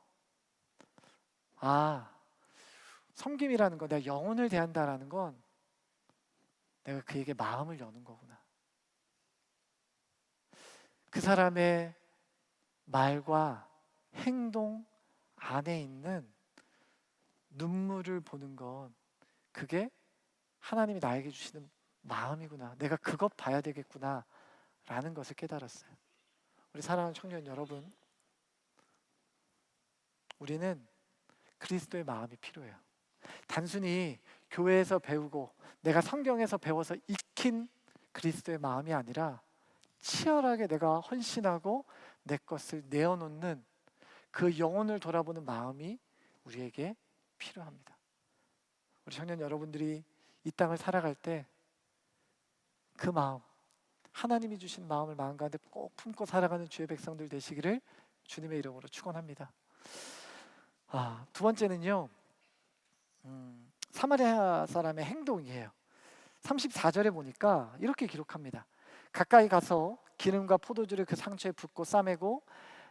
섬김이라는 건, 내가 영혼을 대한다라는 건 내가 그에게 마음을 여는 거구나. 그 사람의 말과 행동 안에 있는 눈물을 보는 건 그게 하나님이 나에게 주시는 마음이구나. 내가 그것 봐야 되겠구나 라는 것을 깨달았어요. 우리 사랑하는 청년 여러분, 우리는 그리스도의 마음이 필요해요. 단순히 교회에서 배우고 내가 성경에서 배워서 익힌 그리스도의 마음이 아니라 치열하게 내가 헌신하고 내 것을 내어놓는 그 영혼을 돌아보는 마음이 우리에게 필요합니다. 우리 청년 여러분들이 이 땅을 살아갈 때 그 마음, 하나님이 주신 마음을 마음 가운데 꼭 품고 살아가는 주의 백성들 되시기를 주님의 이름으로 축원합니다. 두 번째는요, 사마리아 사람의 행동이에요. 34절에 보니까 이렇게 기록합니다. 가까이 가서 기름과 포도주를 그 상처에 붓고 싸매고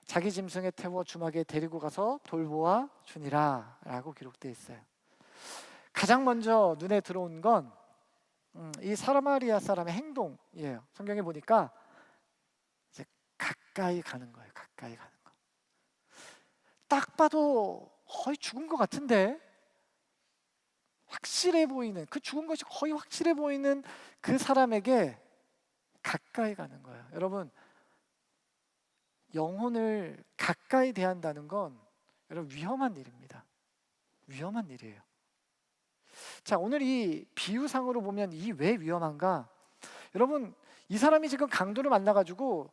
자기 짐승에 태워 주막에 데리고 가서 돌보아 주니라 라고 기록되어 있어요. 가장 먼저 눈에 들어온 건 이 사마리아 사람의 행동이에요. 성경에 보니까 이제 가까이 가는 거예요. 가까이 가는 거. 딱 봐도 거의 죽은 것 같은데 확실해 보이는, 그 죽은 것이 거의 확실해 보이는 그 사람에게 가까이 가는 거예요. 여러분, 영혼을 가까이 대한다는 건 여러분 위험한 일입니다. 위험한 일이에요. 자, 오늘 이 비유상으로 보면 이 왜 위험한가? 여러분, 이 사람이 지금 강도를 만나가지고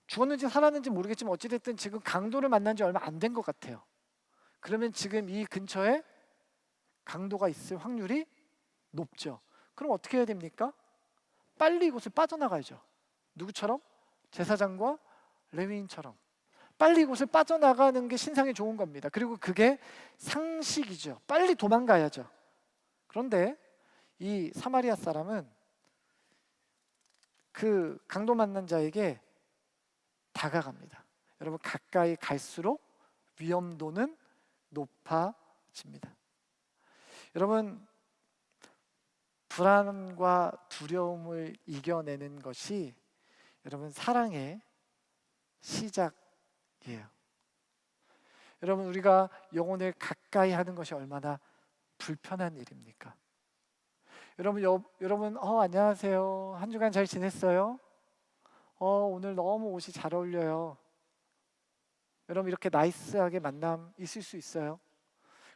죽었는지 살았는지 모르겠지만 어찌됐든 지금 강도를 만난 지 얼마 안 된 것 같아요. 그러면 지금 이 근처에 강도가 있을 확률이 높죠. 그럼 어떻게 해야 됩니까? 빨리 이곳을 빠져나가야죠. 누구처럼? 제사장과 레위인처럼 빨리 이곳을 빠져나가는 게 신상에 좋은 겁니다. 그리고 그게 상식이죠. 빨리 도망가야죠. 그런데 이 사마리아 사람은 그 강도 만난 자에게 다가갑니다. 여러분, 가까이 갈수록 위험도는 높아집니다. 여러분, 불안과 두려움을 이겨내는 것이 여러분 사랑의 시작이에요. 여러분, 우리가 영혼을 가까이 하는 것이 얼마나 불편한 일입니까? 여러분, 안녕하세요. 한 주간 잘 지냈어요? 오늘 너무 옷이 잘 어울려요. 여러분, 이렇게 나이스하게 만남 있을 수 있어요.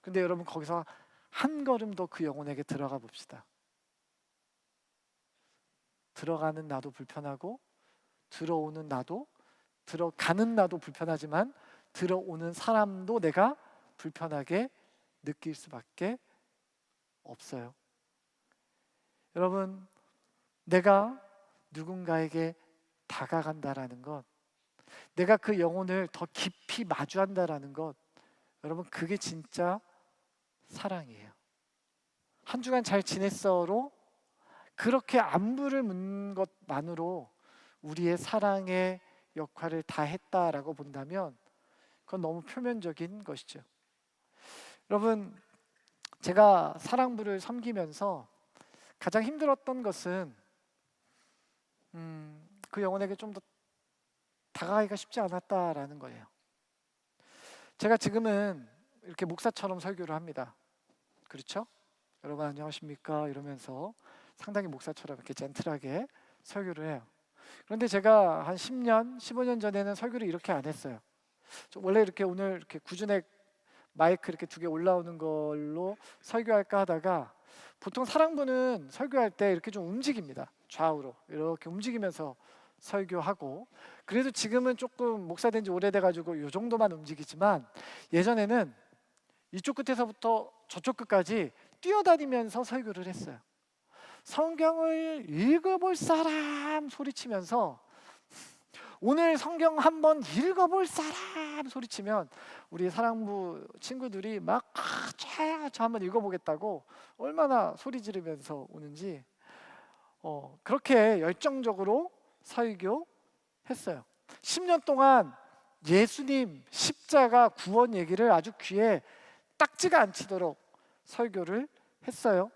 근데 여러분, 거기서 한 걸음 더 그 영혼에게 들어가 봅시다. 들어가는 나도 불편하고 들어오는 나도, 들어가는 나도 불편하지만 들어오는 사람도 내가 불편하게 느낄 수밖에 없어요. 여러분, 내가 누군가에게 다가간다라는 것, 내가 그 영혼을 더 깊이 마주한다라는 것, 여러분, 그게 진짜 사랑이에요. 한 주간 잘 지냈어로 그렇게 안부를 묻는 것만으로 우리의 사랑의 역할을 다 했다라고 본다면 그건 너무 표면적인 것이죠. 여러분, 제가 사랑부를 섬기면서 가장 힘들었던 것은 그 영혼에게 좀 더 다가가기가 쉽지 않았다라는 거예요. 제가 지금은 이렇게 목사처럼 설교를 합니다. 그렇죠? 여러분 안녕하십니까? 이러면서 상당히 목사처럼 이렇게 젠틀하게 설교를 해요. 그런데 제가 한 10년, 15년 전에는 설교를 이렇게 안 했어요. 원래 이렇게 오늘 이렇게 구준의 마이크 이렇게 2개 올라오는 걸로 설교할까 하다가 보통 사랑부는 설교할 때 이렇게 좀 움직입니다. 좌우로 이렇게 움직이면서 설교하고, 그래도 지금은 조금 목사 된 지 오래돼가지고 이 정도만 움직이지만 예전에는 이쪽 끝에서부터 저쪽 끝까지 뛰어다니면서 설교를 했어요. 성경을 읽어볼 사람 소리치면서, 오늘 성경 한번 읽어볼 사람 소리치면 우리 사랑부 친구들이 막 저 한번 읽어보겠다고 얼마나 소리 지르면서 오는지 그렇게 열정적으로 설교했어요. 10년 동안 예수님 십자가 구원 얘기를 아주 귀에 딱지가 안 치도록 설교를 했어요.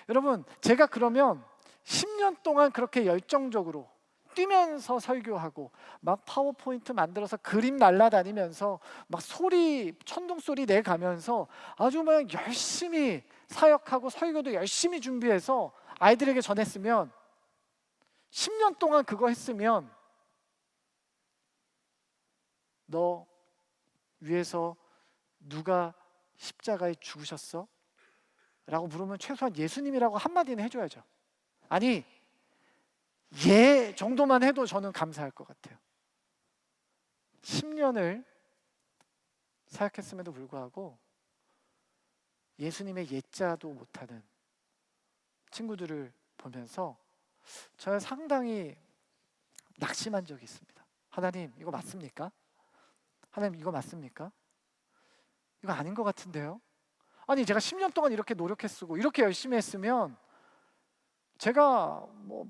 여러분, 제가 그러면 10년 동안 그렇게 열정적으로 뛰면서 설교하고 막 파워포인트 만들어서 그림 날라다니면서 막 소리, 천둥 소리 내가면서 아주 막 열심히 사역하고 설교도 열심히 준비해서 아이들에게 전했으면, 10년 동안 그거 했으면 너 위에서 누가 십자가에 죽으셨어? 라고 물으면 최소한 예수님이라고 한마디는 해줘야죠. 아니, 예 정도만 해도 저는 감사할 것 같아요. 10년을 사역했음에도 불구하고 예수님의 예자도 못하는 친구들을 보면서 저는 상당히 낙심한 적이 있습니다. 하나님, 이거 맞습니까? 하나님 이거 맞습니까? 이거 아닌 것 같은데요? 아니 제가 10년 동안 이렇게 노력했고 이렇게 열심히 했으면 제가 뭐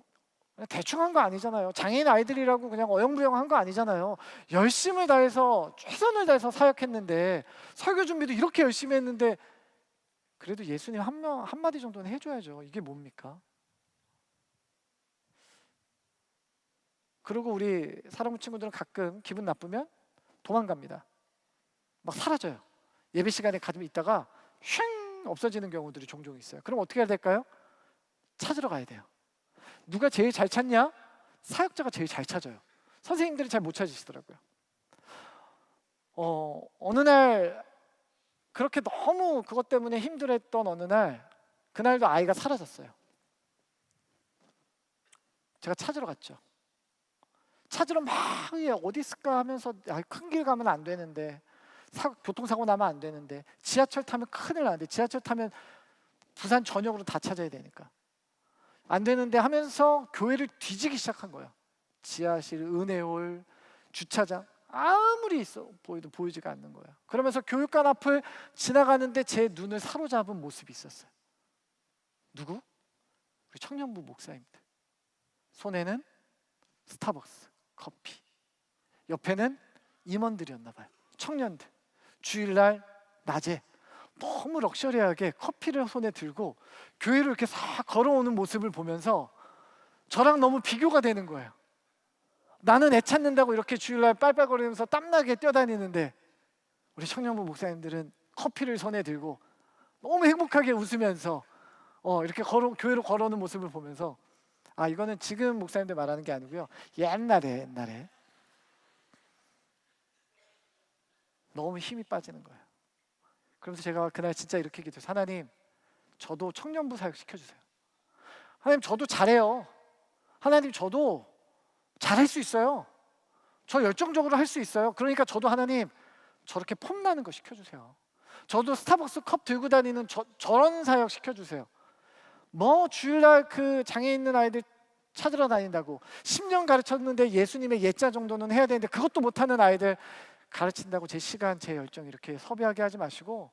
대충 한 거 아니잖아요. 장애인 아이들이라고 그냥 어영부영 한 거 아니잖아요. 열심을 다해서 최선을 다해서 사역했는데 설교 준비도 이렇게 열심히 했는데 그래도 예수님 한마디 정도는 해줘야죠. 이게 뭡니까? 그리고 우리 사랑부 친구들은 가끔 기분 나쁘면 도망갑니다. 막 사라져요. 예배 시간에 가끔 있다가 쉥 없어지는 경우들이 종종 있어요. 그럼 어떻게 해야 될까요? 찾으러 가야 돼요. 누가 제일 잘 찾냐? 사역자가 제일 잘 찾아요. 선생님들이 잘 못 찾으시더라고요. 어느 날 그렇게 너무 그것 때문에 힘들었던 어느 날 그날도 아이가 사라졌어요. 제가 찾으러 갔죠. 찾으러 막 어디 있을까 하면서 큰 길 가면 안 되는데 교통사고 나면 안 되는데 지하철 타면 큰일 나는데 지하철 타면 부산 전역으로 다 찾아야 되니까 안 되는데 하면서 교회를 뒤지기 시작한 거예요. 지하실, 은혜홀, 주차장 아무리 있어 보여도 보이지가 않는 거예요. 그러면서 교육관 앞을 지나가는데 제 눈을 사로잡은 모습이 있었어요. 누구? 우리 청년부 목사님들. 손에는 스타벅스 커피, 옆에는 임원들이었나 봐요. 청년들. 주일날 낮에 너무 럭셔리하게 커피를 손에 들고 교회를 이렇게 싹 걸어오는 모습을 보면서 저랑 너무 비교가 되는 거예요. 나는 애 찾는다고 이렇게 주일날 빨빨거리면서 땀나게 뛰어다니는데 우리 청년부 목사님들은 커피를 손에 들고 너무 행복하게 웃으면서 이렇게 교회로 걸어오는 모습을 보면서 이거는 지금 목사님들 말하는 게 아니고요. 옛날에 너무 힘이 빠지는 거예요. 그러면서 제가 그날 진짜 이렇게 기도해요. 하나님, 저도 청년부 사역 시켜주세요. 하나님, 저도 잘해요. 하나님, 저도 잘할 수 있어요. 저 열정적으로 할 수 있어요. 그러니까 저도 하나님 저렇게 폼나는 거 시켜주세요. 저도 스타벅스 컵 들고 다니는 저런 사역 시켜주세요. 뭐 주일날 그 장애 있는 아이들 찾으러 다닌다고 10년 가르쳤는데 예수님의 예자 정도는 해야 되는데 그것도 못하는 아이들 가르친다고 제 시간, 제 열정 이렇게 섭외하게 하지 마시고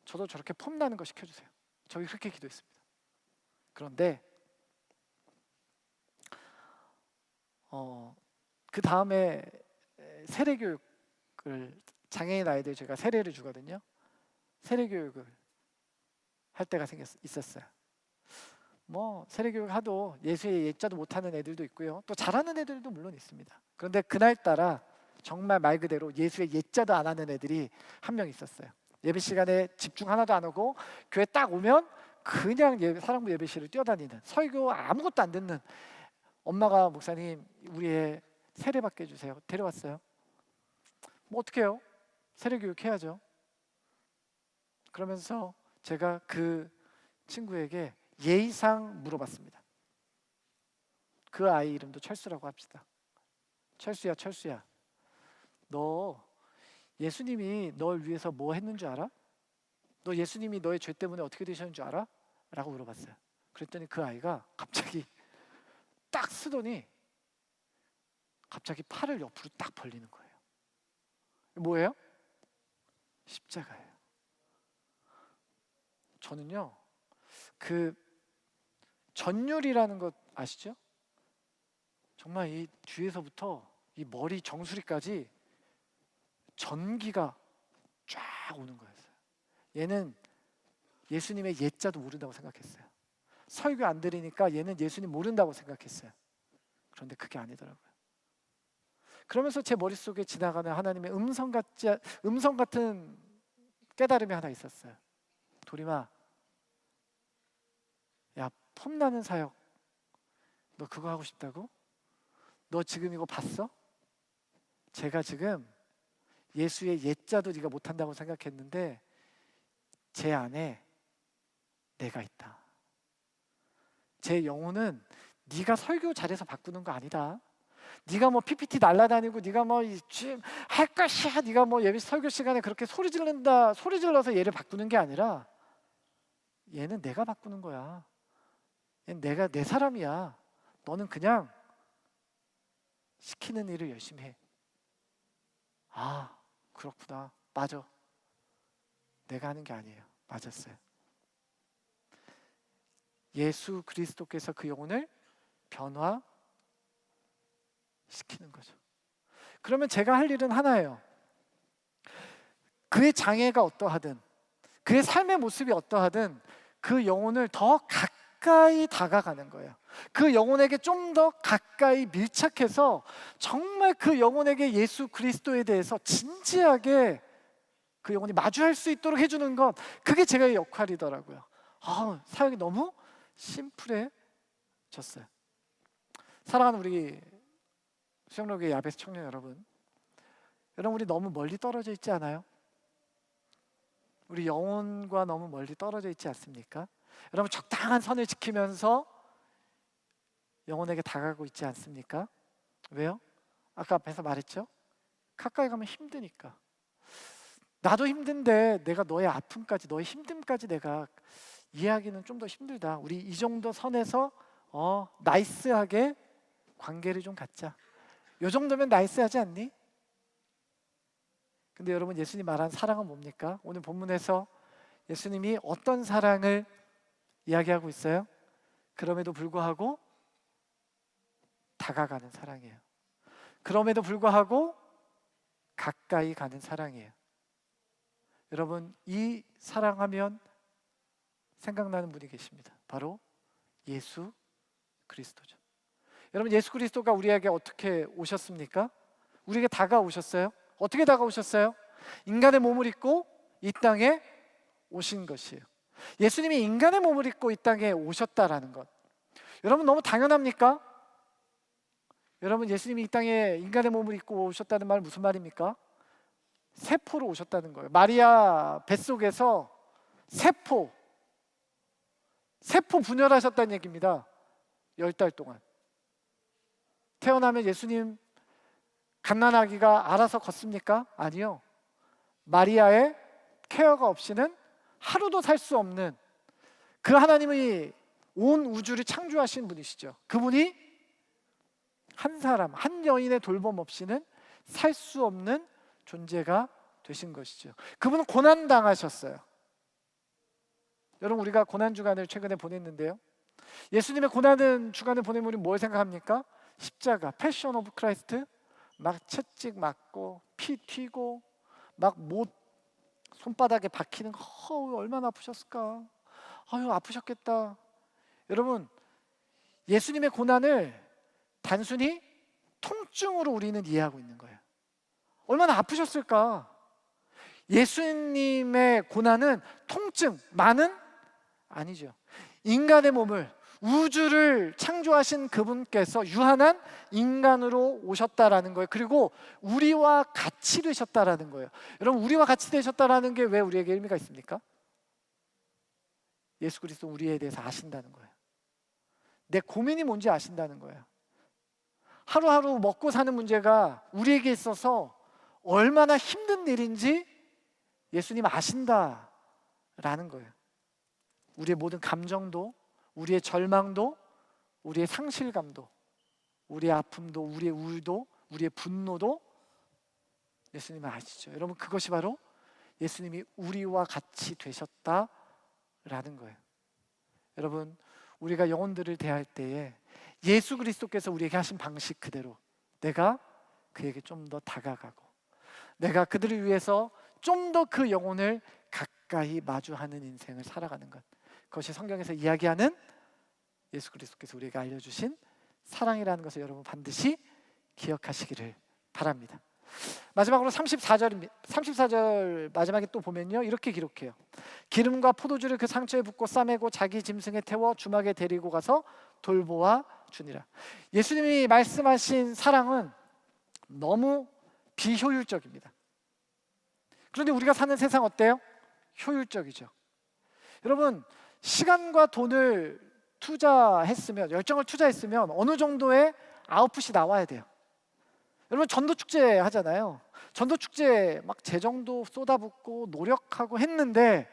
저도 저렇게 폼나는 거 시켜주세요. 저희 그렇게 기도했습니다. 그런데 그 다음에 세례교육을 장애인 아이들 제가 세례를 주거든요. 세례교육을 할 때가 있었어요. 뭐 세례교육 하도 예수의 예자도 못하는 애들도 있고요. 또 잘하는 애들도 물론 있습니다. 그런데 그날따라 정말 말 그대로 예수의 예자도 안 하는 애들이 한 명 있었어요. 예배 시간에 집중 하나도 안 하고 교회 딱 오면 그냥 사랑부 예배실을 뛰어다니는, 설교 아무것도 안 듣는, 엄마가 목사님 우리 애 세례받게 해주세요. 데려왔어요. 뭐 어떡해요? 세례교육 해야죠. 그러면서 제가 그 친구에게 예의상 물어봤습니다. 그 아이 이름도 철수라고 합시다. 철수야, 너 예수님이 널 위해서 뭐 했는 줄 알아? 너 예수님이 너의 죄 때문에 어떻게 되셨는 줄 알아? 라고 물어봤어요. 그랬더니 그 아이가 갑자기 딱 쓰더니 갑자기 팔을 옆으로 딱 벌리는 거예요. 뭐예요? 십자가예요. 저는요, 그 전율이라는 것 아시죠? 정말 이 뒤에서부터 이 머리 정수리까지 전기가 쫙 오는 거였어요. 얘는 예수님의 예자도 모른다고 생각했어요. 설교 안 들으니까 얘는 예수님 모른다고 생각했어요. 그런데 그게 아니더라고요. 그러면서 제 머릿속에 지나가는 하나님의 음성 같은 깨달음이 하나 있었어요. 도림아, 야, 폼나는 사역 너 그거 하고 싶다고? 너 지금 이거 봤어? 제가 지금 예수의 예자도 네가 못한다고 생각했는데 제 안에 내가 있다. 제 영혼은 네가 설교 잘해서 바꾸는 거 아니다. 네가 뭐 PPT 날라다니고 네가 뭐 할 것이야. 네가 뭐 예배 설교 시간에 그렇게 소리 질러서 얘를 바꾸는 게 아니라 얘는 내가 바꾸는 거야. 얘는 내가 내 사람이야. 너는 그냥 시키는 일을 열심히 해. 그렇구나. 맞아. 내가 하는 게 아니에요. 맞았어요. 예수 그리스도께서 그 영혼을 변화시키는 거죠. 그러면 제가 할 일은 하나예요. 그의 장애가 어떠하든, 그의 삶의 모습이 어떠하든 그 영혼을 더 가까이 다가가는 거예요. 그 영혼에게 좀 더 가까이 밀착해서 정말 그 영혼에게 예수 그리스도에 대해서 진지하게 그 영혼이 마주할 수 있도록 해주는 것, 그게 제가 역할이더라고요. 사역이 너무 심플해졌어요. 사랑하는 우리 수영로교회 야베스 청년 여러분, 우리 너무 멀리 떨어져 있지 않아요? 우리 영혼과 너무 멀리 떨어져 있지 않습니까? 여러분, 적당한 선을 지키면서 영혼에게 다가가고 있지 않습니까? 왜요? 아까 앞에서 말했죠? 가까이 가면 힘드니까. 나도 힘든데 내가 너의 아픔까지, 너의 힘듦까지 내가 이해하기는 좀 더 힘들다. 우리 이 정도 선에서 나이스하게 관계를 좀 갖자. 요 정도면 나이스하지 않니? 근데 여러분, 예수님 말한 사랑은 뭡니까? 오늘 본문에서 예수님이 어떤 사랑을 이야기하고 있어요? 그럼에도 불구하고 다가가는 사랑이에요. 그럼에도 불구하고 가까이 가는 사랑이에요. 여러분, 이 사랑하면 생각나는 분이 계십니다. 바로 예수 그리스도죠. 여러분, 예수 그리스도가 우리에게 어떻게 오셨습니까? 우리에게 다가오셨어요. 어떻게 다가오셨어요? 인간의 몸을 입고 이 땅에 오신 것이에요. 예수님이 인간의 몸을 입고 이 땅에 오셨다라는 것, 여러분 너무 당연합니까? 여러분, 예수님이 이 땅에 인간의 몸을 입고 오셨다는 말 무슨 말입니까? 세포로 오셨다는 거예요. 마리아 뱃속에서 세포 분열하셨다는 얘기입니다. 10달 동안. 태어나면 예수님 갓난아기가 알아서 걷습니까? 아니요. 마리아의 케어가 없이는 하루도 살 수 없는 그 하나님이 온 우주를 창조하신 분이시죠. 그분이 한 사람, 한 여인의 돌봄 없이는 살 수 없는 존재가 되신 것이죠. 그분은 고난당하셨어요. 여러분, 우리가 고난주간을 최근에 보냈는데요, 예수님의 고난은 주간을 보내면 우리 뭘 생각합니까? 십자가, 패션 오브 크라이스트, 막 채찍 맞고 피 튀고 막 못 손바닥에 박히는 거, 얼마나 아프셨을까? 아유, 아프셨겠다. 여러분, 예수님의 고난을 단순히 통증으로 우리는 이해하고 있는 거예요. 얼마나 아프셨을까? 예수님의 고난은 통증만은 아니죠. 인간의 몸을, 우주를 창조하신 그분께서 유한한 인간으로 오셨다라는 거예요. 그리고 우리와 같이 되셨다라는 거예요. 여러분, 우리와 같이 되셨다라는 게 왜 우리에게 의미가 있습니까? 예수 그리스도 우리에 대해서 아신다는 거예요. 내 고민이 뭔지 아신다는 거예요. 하루하루 먹고 사는 문제가 우리에게 있어서 얼마나 힘든 일인지 예수님 아신다라는 거예요. 우리의 모든 감정도, 우리의 절망도, 우리의 상실감도, 우리의 아픔도, 우리의 우울도, 우리의 분노도 예수님은 아시죠. 여러분, 그것이 바로 예수님이 우리와 같이 되셨다라는 거예요. 여러분, 우리가 영혼들을 대할 때에 예수 그리스도께서 우리에게 하신 방식 그대로 내가 그에게 좀 더 다가가고, 내가 그들을 위해서 좀 더 그 영혼을 가까이 마주하는 인생을 살아가는 것, 그것이 성경에서 이야기하는 예수 그리스도께서 우리에게 알려주신 사랑이라는 것을 여러분 반드시 기억하시기를 바랍니다. 마지막으로 34절 마지막에 또 보면요, 이렇게 기록해요. 기름과 포도주를 그 상처에 붓고 싸매고 자기 짐승에 태워 주막에 데리고 가서 돌보아 주니라. 예수님이 말씀하신 사랑은 너무 비효율적입니다. 그런데 우리가 사는 세상 어때요? 효율적이죠. 여러분, 시간과 돈을 투자했으면, 열정을 투자했으면 어느 정도의 아웃풋이 나와야 돼요. 여러분, 전도축제 하잖아요. 전도축제 막 재정도 쏟아붓고 노력하고 했는데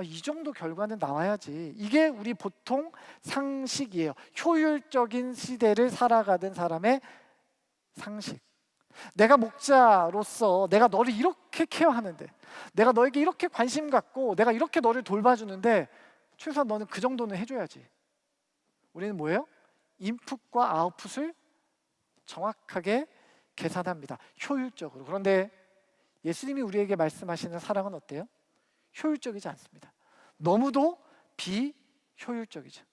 이 정도 결과는 나와야지. 이게 우리 보통 상식이에요. 효율적인 시대를 살아가던 사람의 상식. 내가 목자로서 내가 너를 이렇게 케어하는데, 내가 너에게 이렇게 관심 갖고 내가 이렇게 너를 돌봐주는데 최소한 너는 그 정도는 해줘야지. 우리는 뭐예요? 인풋과 아웃풋을 정확하게 계산합니다. 효율적으로. 그런데 예수님이 우리에게 말씀하시는 사랑은 어때요? 효율적이지 않습니다. 너무도 비효율적이죠.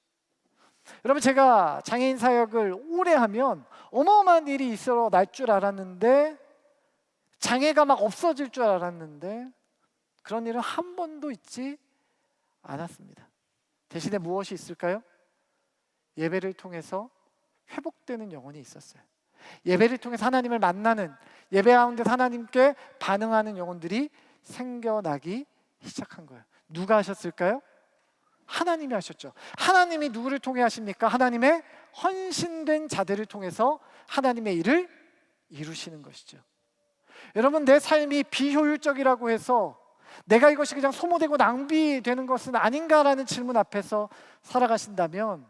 여러분, 제가 장애인 사역을 오래 하면 어마어마한 일이 있어 날 줄 알았는데, 장애가 막 없어질 줄 알았는데 그런 일은 한 번도 있지 않았습니다. 대신에 무엇이 있을까요? 예배를 통해서 회복되는 영혼이 있었어요. 예배를 통해서 하나님을 만나는, 예배 가운데 하나님께 반응하는 영혼들이 생겨나기 시작한 거예요. 누가 하셨을까요? 하나님이 하셨죠. 하나님이 누구를 통해 하십니까? 하나님의 헌신된 자들을 통해서 하나님의 일을 이루시는 것이죠. 여러분, 내 삶이 비효율적이라고 해서 내가 이것이 그냥 소모되고 낭비되는 것은 아닌가라는 질문 앞에서 살아가신다면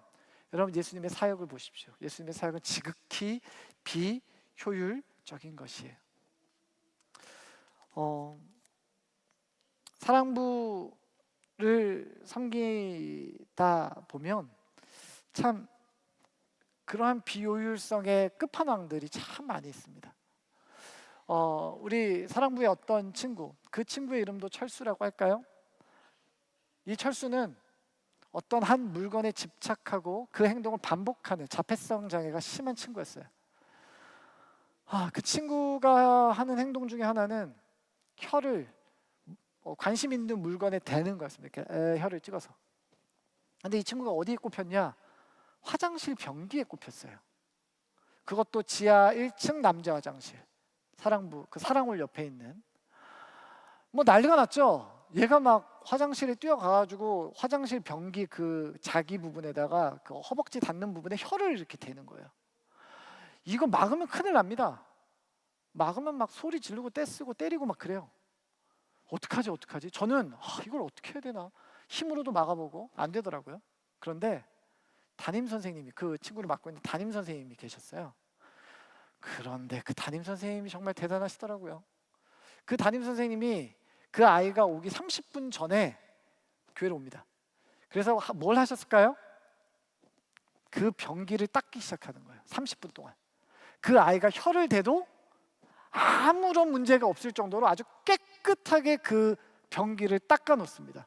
여러분, 예수님의 사역을 보십시오. 예수님의 사역은 지극히 비효율적인 것이에요. 사랑부를 섬기다 보면 참 그러한 비효율성의 끝판왕들이 참 많이 있습니다. 우리 사랑부의 어떤 친구, 그 친구의 이름도 철수라고 할까요? 이 철수는 어떤 한 물건에 집착하고 그 행동을 반복하는 자폐성 장애가 심한 친구였어요. 그 친구가 하는 행동 중에 하나는 혀를 관심 있는 물건에 대는 거였습니다. 이렇게 혀를 찍어서. 근데 이 친구가 어디에 꼽혔냐? 화장실 변기에 꼽혔어요. 그것도 지하 1층 남자 화장실. 사랑부, 그 사랑홀 옆에 있는. 뭐 난리가 났죠. 얘가 막 화장실에 뛰어가가지고 화장실 변기 그 자기 부분에다가 그 허벅지 닿는 부분에 혀를 이렇게 대는 거예요. 이거 막으면 큰일 납니다. 막으면 막 소리 지르고 떼쓰고 때리고 막 그래요. 어떡하지? 저는 이걸 어떻게 해야 되나 힘으로도 막아보고 안 되더라고요. 그런데 담임 선생님이, 그 친구를 맡고 있는 담임 선생님이 계셨어요. 그런데 그 담임 선생님이 정말 대단하시더라고요. 그 담임 선생님이 그 아이가 오기 30분 전에 교회로 옵니다. 그래서 뭘 하셨을까요? 그 변기를 닦기 시작하는 거예요. 30분 동안. 그 아이가 혀를 대도 아무런 문제가 없을 정도로 아주 깨끗하게 그 변기를 닦아 놓습니다.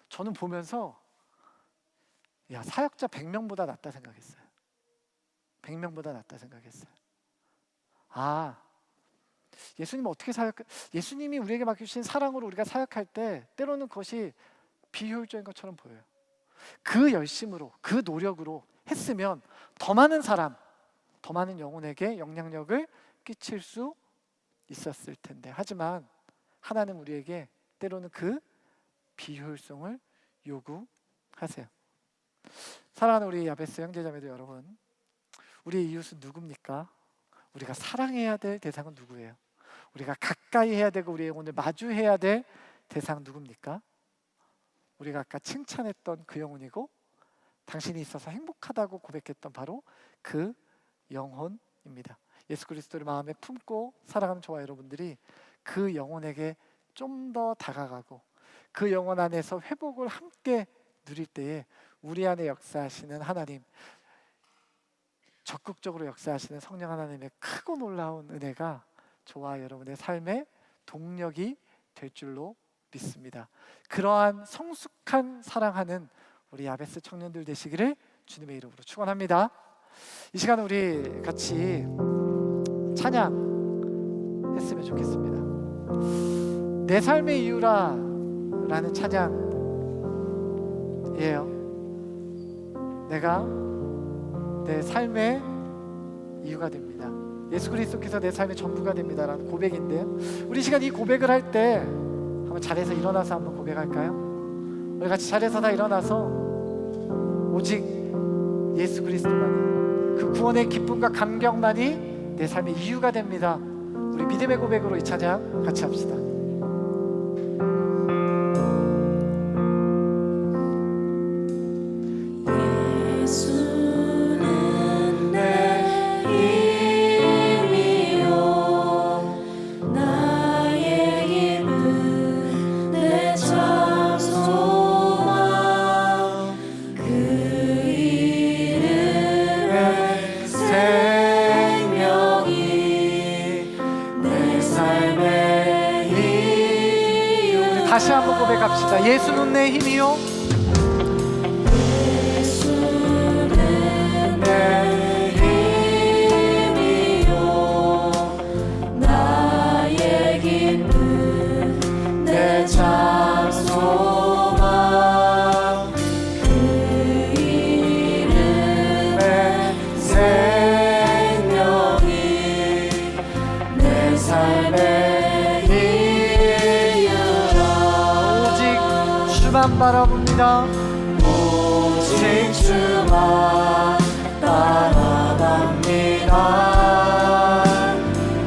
저는 보면서 사역자 100명보다 낫다 생각했어요. 100명보다 낫다 생각했어요. 예수님이 우리에게 맡겨주신 사랑으로 우리가 사역할 때 때로는 그것이 비효율적인 것처럼 보여요. 그 열심으로, 그 노력으로 했으면 더 많은 사람, 더 많은 영혼에게 영향력을 끼칠 수 있었을 텐데, 하지만 하나님 우리에게 때로는 그 비효율성을 요구하세요. 사랑하는 우리 야베스 형제자매들 여러분, 우리의 이웃은 누굽니까? 우리가 사랑해야 될 대상은 누구예요? 우리가 가까이 해야 되고 우리의 영혼을 마주해야 될 대상은 누굽니까? 우리가 아까 칭찬했던 그 영혼이고 당신이 있어서 행복하다고 고백했던 바로 그 영혼입니다. 예수 그리스도를 마음에 품고 살아가는 저와 여러분들이 그 영혼에게 좀 더 다가가고 그 영혼 안에서 회복을 함께 누릴 때에 우리 안에 역사하시는 하나님, 적극적으로 역사하시는 성령 하나님의 크고 놀라운 은혜가 저와 여러분의 삶의 동력이 될 줄로 믿습니다. 그러한 성숙한 사랑하는 우리 야베스 청년들 되시기를 주님의 이름으로 축원합니다. 이 시간 우리 같이 찬양 했으면 좋겠습니다. 내 삶의 이유라 라는 찬양이에요. 내가 내 삶의 이유가 됩니다. 예수 그리스도께서 내 삶의 전부가 됩니다 라는 고백인데요, 우리 시간 이 고백을 할 때 한번 자리에서 일어나서 한번 고백할까요? 우리 같이 자리에서 다 일어나서 오직 예수 그리스도만이, 그 구원의 기쁨과 감격만이 내 삶의 이유가 됩니다. 우리 믿음의 고백으로 이 찬양 같이 합시다. 예수는 내 다시 한번 고백합시다. 예수는 내 힘이요, 예수는 내 힘이요, 나의 기쁨, 내 참 소망, 그 이름의 생명이 내 삶의 이유라. 오직 주만 바라봅니다. 오직 주만 바라봅니다.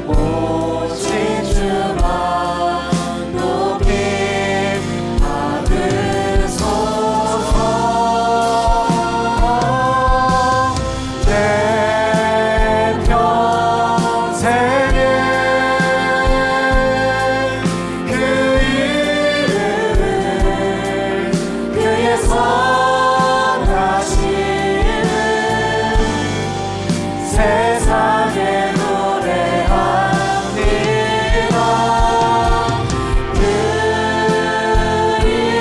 오직 주만 높이 받으소서. 내 평생에 그 이름을 그의 선하심을 세상에 노래합니다. 그 이름은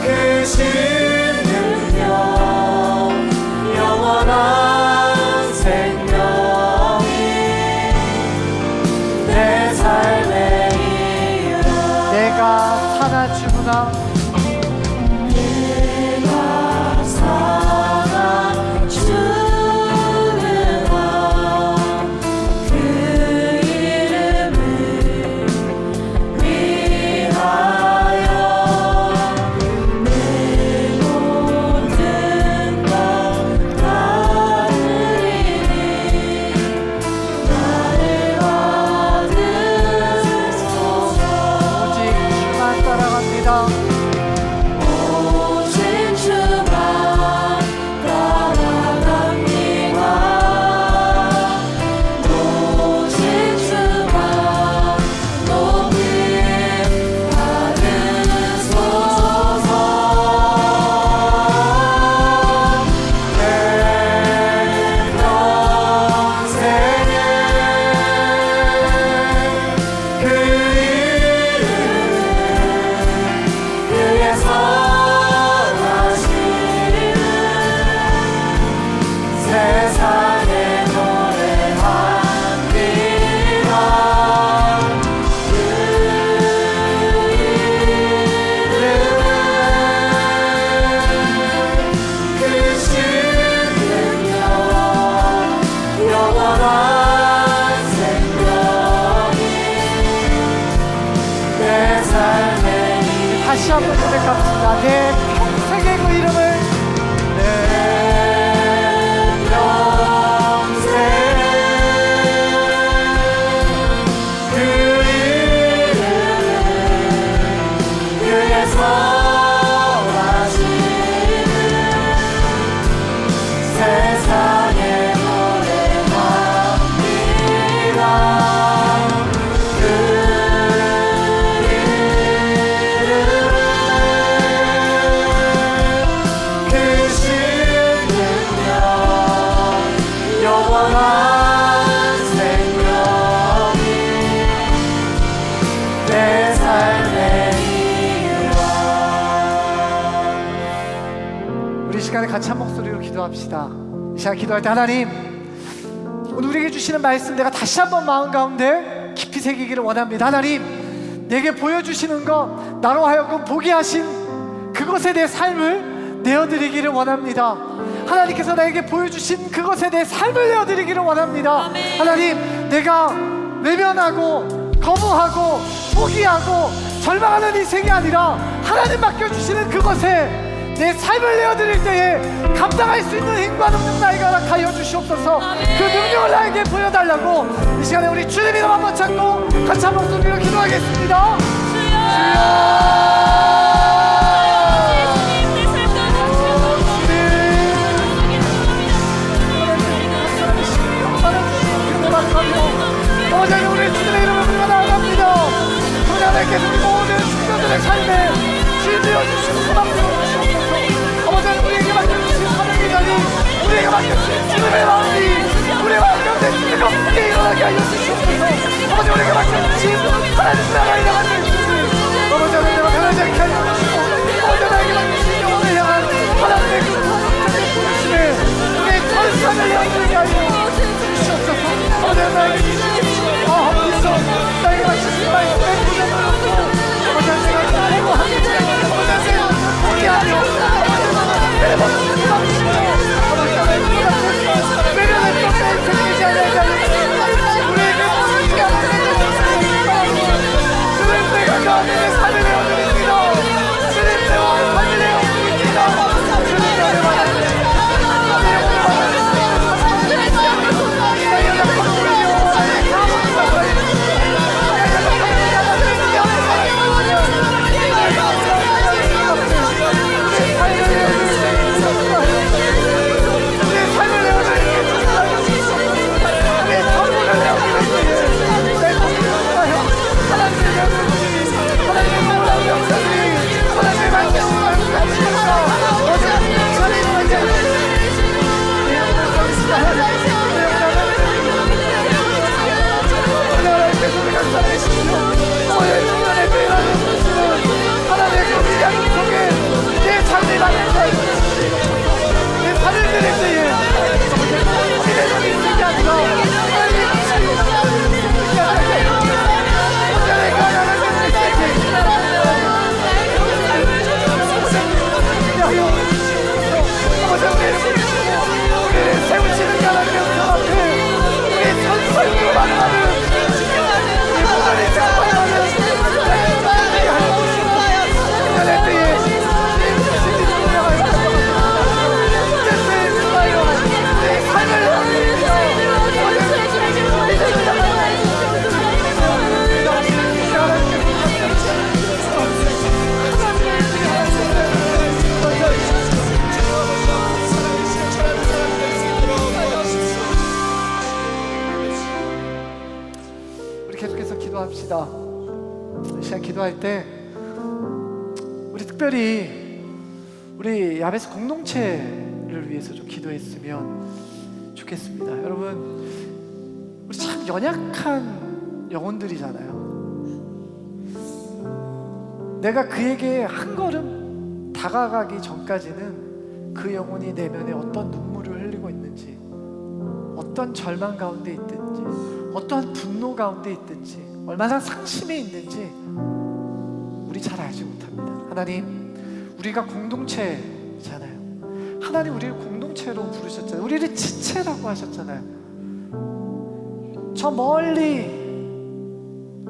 그 신능력 영원한 생명이 내 삶의 이유라. 내가 살아주구나, 내가 살아주구나. 그 이름을 위하여 내 모든 것 다 드리니 나를 받으소서. 오직 주만 따라갑니다. 오직 주만 따라갑니다. 오직 주만 높이 받으소서. 내 평생에 그 이름을 그의 선하심을 세상에 노래합니다. 그 이름은 그 신능력 영원한 생명이 내 삶의 다시 한번 고백합시다. 내 평생의 그 이름을, 내 평생 그 이름을 그의 선하심을 세상에 노래합니다. 그 그 신능력 영원한 생명이 내 삶의 이유라. 우리 시간에 같이 한 목소리로 기도합시다. 이 시간 기도할 때 하나님, 오늘 우리에게 주시는 말씀 내가 다시 한번 마음 가운데 깊이 새기기를 원합니다. 하나님, 내게 보여주시는 것, 나로 하여금 보게 하신 그것에 내 삶을 내어드리기를 원합니다. 하나님께서 나에게 보여주신 그것에 내 삶을 내어드리기를 원합니다. 아멘. 하나님, 내가 외면하고 거부하고 포기하고 절망하는 인생이 아니라 하나님 맡겨주시는 그것에 내 삶을 내어드릴 때에 감당할 수 있는 힘과 능력 나에게 허락하여 주시옵소서. 아멘. 그 능력을 나에게 보여달라고 이 시간에 우리 주님 이름 한번 찾고 같이 한번 소리로 기도하겠습니다. 어머니 우리 주님의 이름을 부르며 나아갑니다. 하나님께서 우리 모든 식구들의 삶에 지혜되어 주시고 소망 주시옵소서. 어머니 우리에게 맡겨주신 사명의 자리, 우리에게 맡겨주신 주님의 마음이 우리 가운데 뜨겁게 일어나게 하여 주시옵소서. 아버지 우리에게 하나님 나라를 향한 열심이 아버지 하나님 내가 변하지 않게 하여 주시고 아버지 나에게 맡기신 영혼을 향한 하나님의 그 공동체의 부르심에 우리의 전상을 열리게 하여 주시옵소서. 아버지 나에게 주시는 앞에서 나에게 맡기신 말씀의 도전을 얻고 아버지 내가 내고 하기 전에 아버지 내가 포기하며 내 모습을 감시며 아버지 나에게 외면했던 내 생기지 않게 하여 주시옵소서. 우리에게 모든 게 아버지의 주님 내가 그 안에 삶을 내어드립니다. 주님 내와 삶을 내어드립니다. 주님 나를 받아주시옵소서. 기도합시다. 이 시간 기도할 때 우리 특별히 우리 야베스 공동체를 위해서 좀 기도했으면 좋겠습니다. 여러분 우리 참 연약한 영혼들이잖아요. 내가 그에게 한 걸음 다가가기 전까지는 그 영혼이 내면에 어떤 눈물을 흘리고 있는지, 어떤 절망 가운데 있든지, 어떠한 분노 가운데 있든지, 얼마나 상심이 있는지 우리 잘 알지 못합니다. 하나님, 우리가 공동체잖아요. 하나님 우리를 공동체로 부르셨잖아요. 우리를 지체라고 하셨잖아요. 저 멀리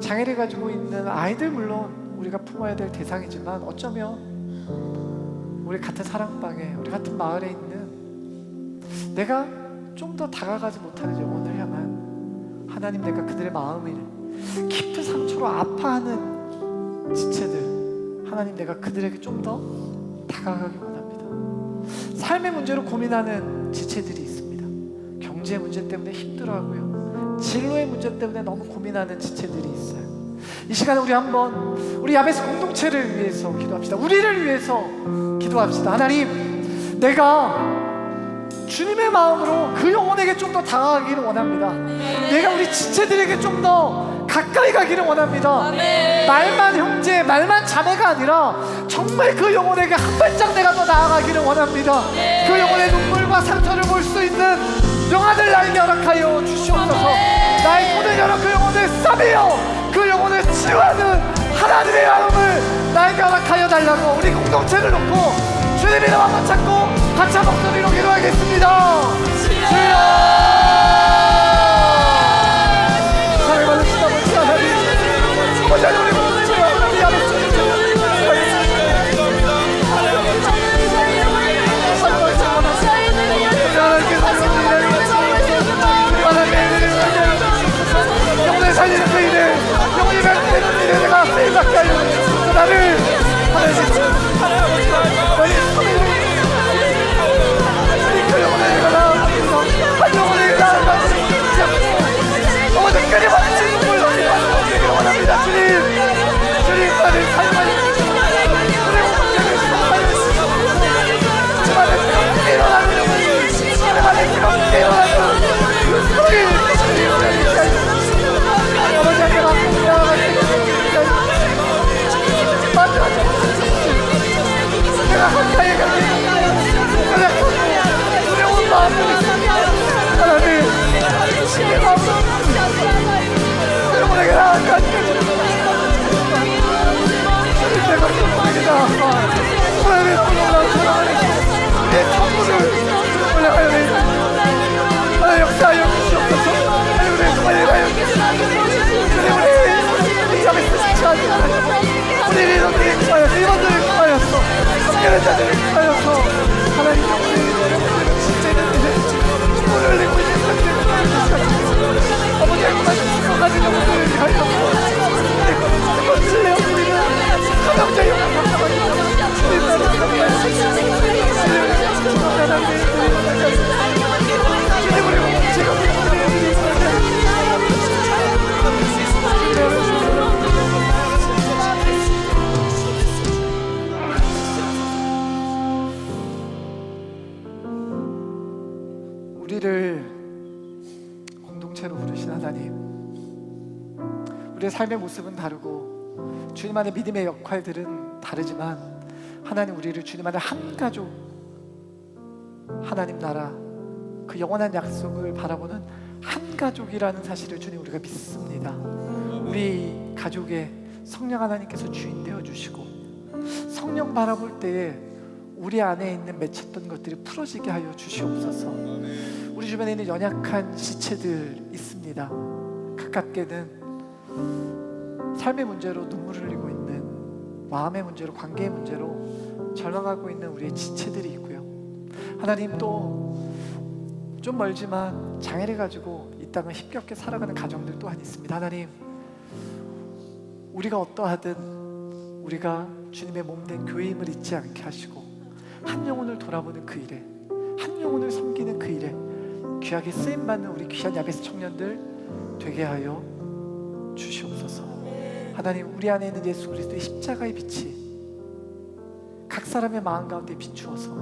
장애를 가지고 있는 아이들 물론 우리가 품어야 될 대상이지만 어쩌면 우리 같은 사랑방에, 우리 같은 마을에 있는 내가 좀 더 다가가지 못하는 영혼을 향한 하나님, 내가 그들의 마음을 깊은 상처로 아파하는 지체들, 하나님 내가 그들에게 좀 더 다가가기 원합니다. 삶의 문제로 고민하는 지체들이 있습니다. 경제 문제 때문에 힘들어하고요, 진로의 문제 때문에 너무 고민하는 지체들이 있어요. 이 시간에 우리 한번 우리 야베스 공동체를 위해서 기도합시다. 우리를 위해서 기도합시다. 하나님, 내가 주님의 마음으로 그 영혼에게 좀 더 다가가기를 원합니다. 내가 우리 지체들에게 좀 더 가까이 가기를 원합니다. 말만 형제, 말만 자매가 아니라 정말 그 영혼에게 한 발짝 내가 더 나아가기를 원합니다. 그 영혼의 눈물과 상처를 볼 수 있는 영혼을 나에게 허락하여 주시옵소서. 나의 손을 열어 그 영혼을 싸매어 그 영혼을 치유하는 하나님의 마음을 나에게 허락하여 달라고 우리 공동체를 놓고 주님 이름 한번 찾고 같이 한 목소리로 기도하겠습니다. 주여, 사랑을 받으시다 보시다 하나님, 아버지 우리 공동체가 우리 야베스 영혼을 살리는 그 일에, 영혼이 변되는 일에 내가 쓰임받게 하여 주시옵소서. 나를 하나님 그 영혼을 내가 한 영혼 우리 리더들이 구하였어. 임원들이 구하였어. 성결자들이 구하였어. 하나님 영혼의 진짜는 눈물 흘리고 있는 상태를 구하였어. 어머니 알고만 죽어가는 영혼들을 위하여 이것을 우리는 사명자 영혼 감사합니다. 주님 나를 주님 우리 제가 우리를 공동체로 부르신 하나님, 우리의 삶의 모습은 다르고 주님 안의 믿음의 역할들은 다르지만 하나님 우리를 주님 안에 한 가족, 하나님 나라 그 영원한 약속을 바라보는 한 가족이라는 사실을 주님 우리가 믿습니다. 우리 가족에 성령 하나님께서 주인 되어 주시고 성령 바라볼 때에 우리 안에 있는 맺혔던 것들이 풀어지게 하여 주시옵소서. 우리 주변에 있는 연약한 지체들 있습니다. 가깝게는 삶의 문제로 눈물을 흘리고 있는, 마음의 문제로, 관계의 문제로 절망하고 있는 우리의 지체들이 있고요. 하나님 또 좀 멀지만 장애를 가지고 이 땅을 힘겹게 살아가는 가정들 또한 있습니다. 하나님 우리가 어떠하든 우리가 주님의 몸된 교회임을 잊지 않게 하시고 한 영혼을 돌아보는 그 일에, 한 영혼을 섬기는 그 일에 귀하게 쓰임받는 우리 귀한 야베스 청년들 되게 하여 주시옵소서. 하나님 우리 안에 있는 예수 그리스도의 십자가의 빛이 각 사람의 마음 가운데 비추어서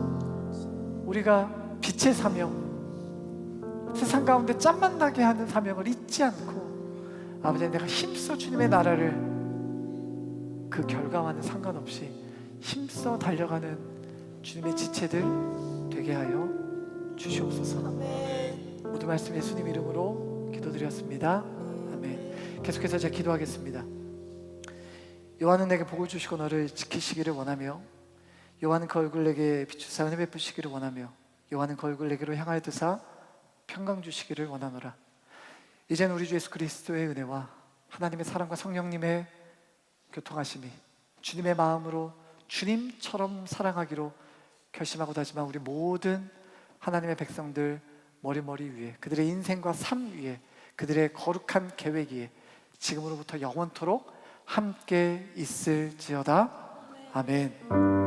우리가 빛의 사명, 세상 가운데 짬만 나게 하는 사명을 잊지 않고 아버지 내가 힘써 주님의 나라를 그 결과와는 상관없이 힘써 달려가는 주님의 지체들 되게 하여 주시옵소서. 모두 말씀 예수님 이름으로 기도드렸습니다. 아멘. 계속해서 제가 기도하겠습니다. 요한은 내게 복을 주시고 너를 지키시기를 원하며 요한은 그 얼굴 내게 비추사 은혜 베푸시기를 원하며 요한은 그 얼굴 내게로 향하여 드사 평강 주시기를 원하노라. 이제는 우리 주 예수 그리스도의 은혜와 하나님의 사랑과 성령님의 교통하심이 주님의 마음으로 주님처럼 사랑하기로 결심하고 다짐한 우리 모든 하나님의 백성들 머리 위에, 그들의 인생과 삶 위에, 그들의 거룩한 계획 위에 지금으로부터 영원토록 함께 있을지어다. 아멘.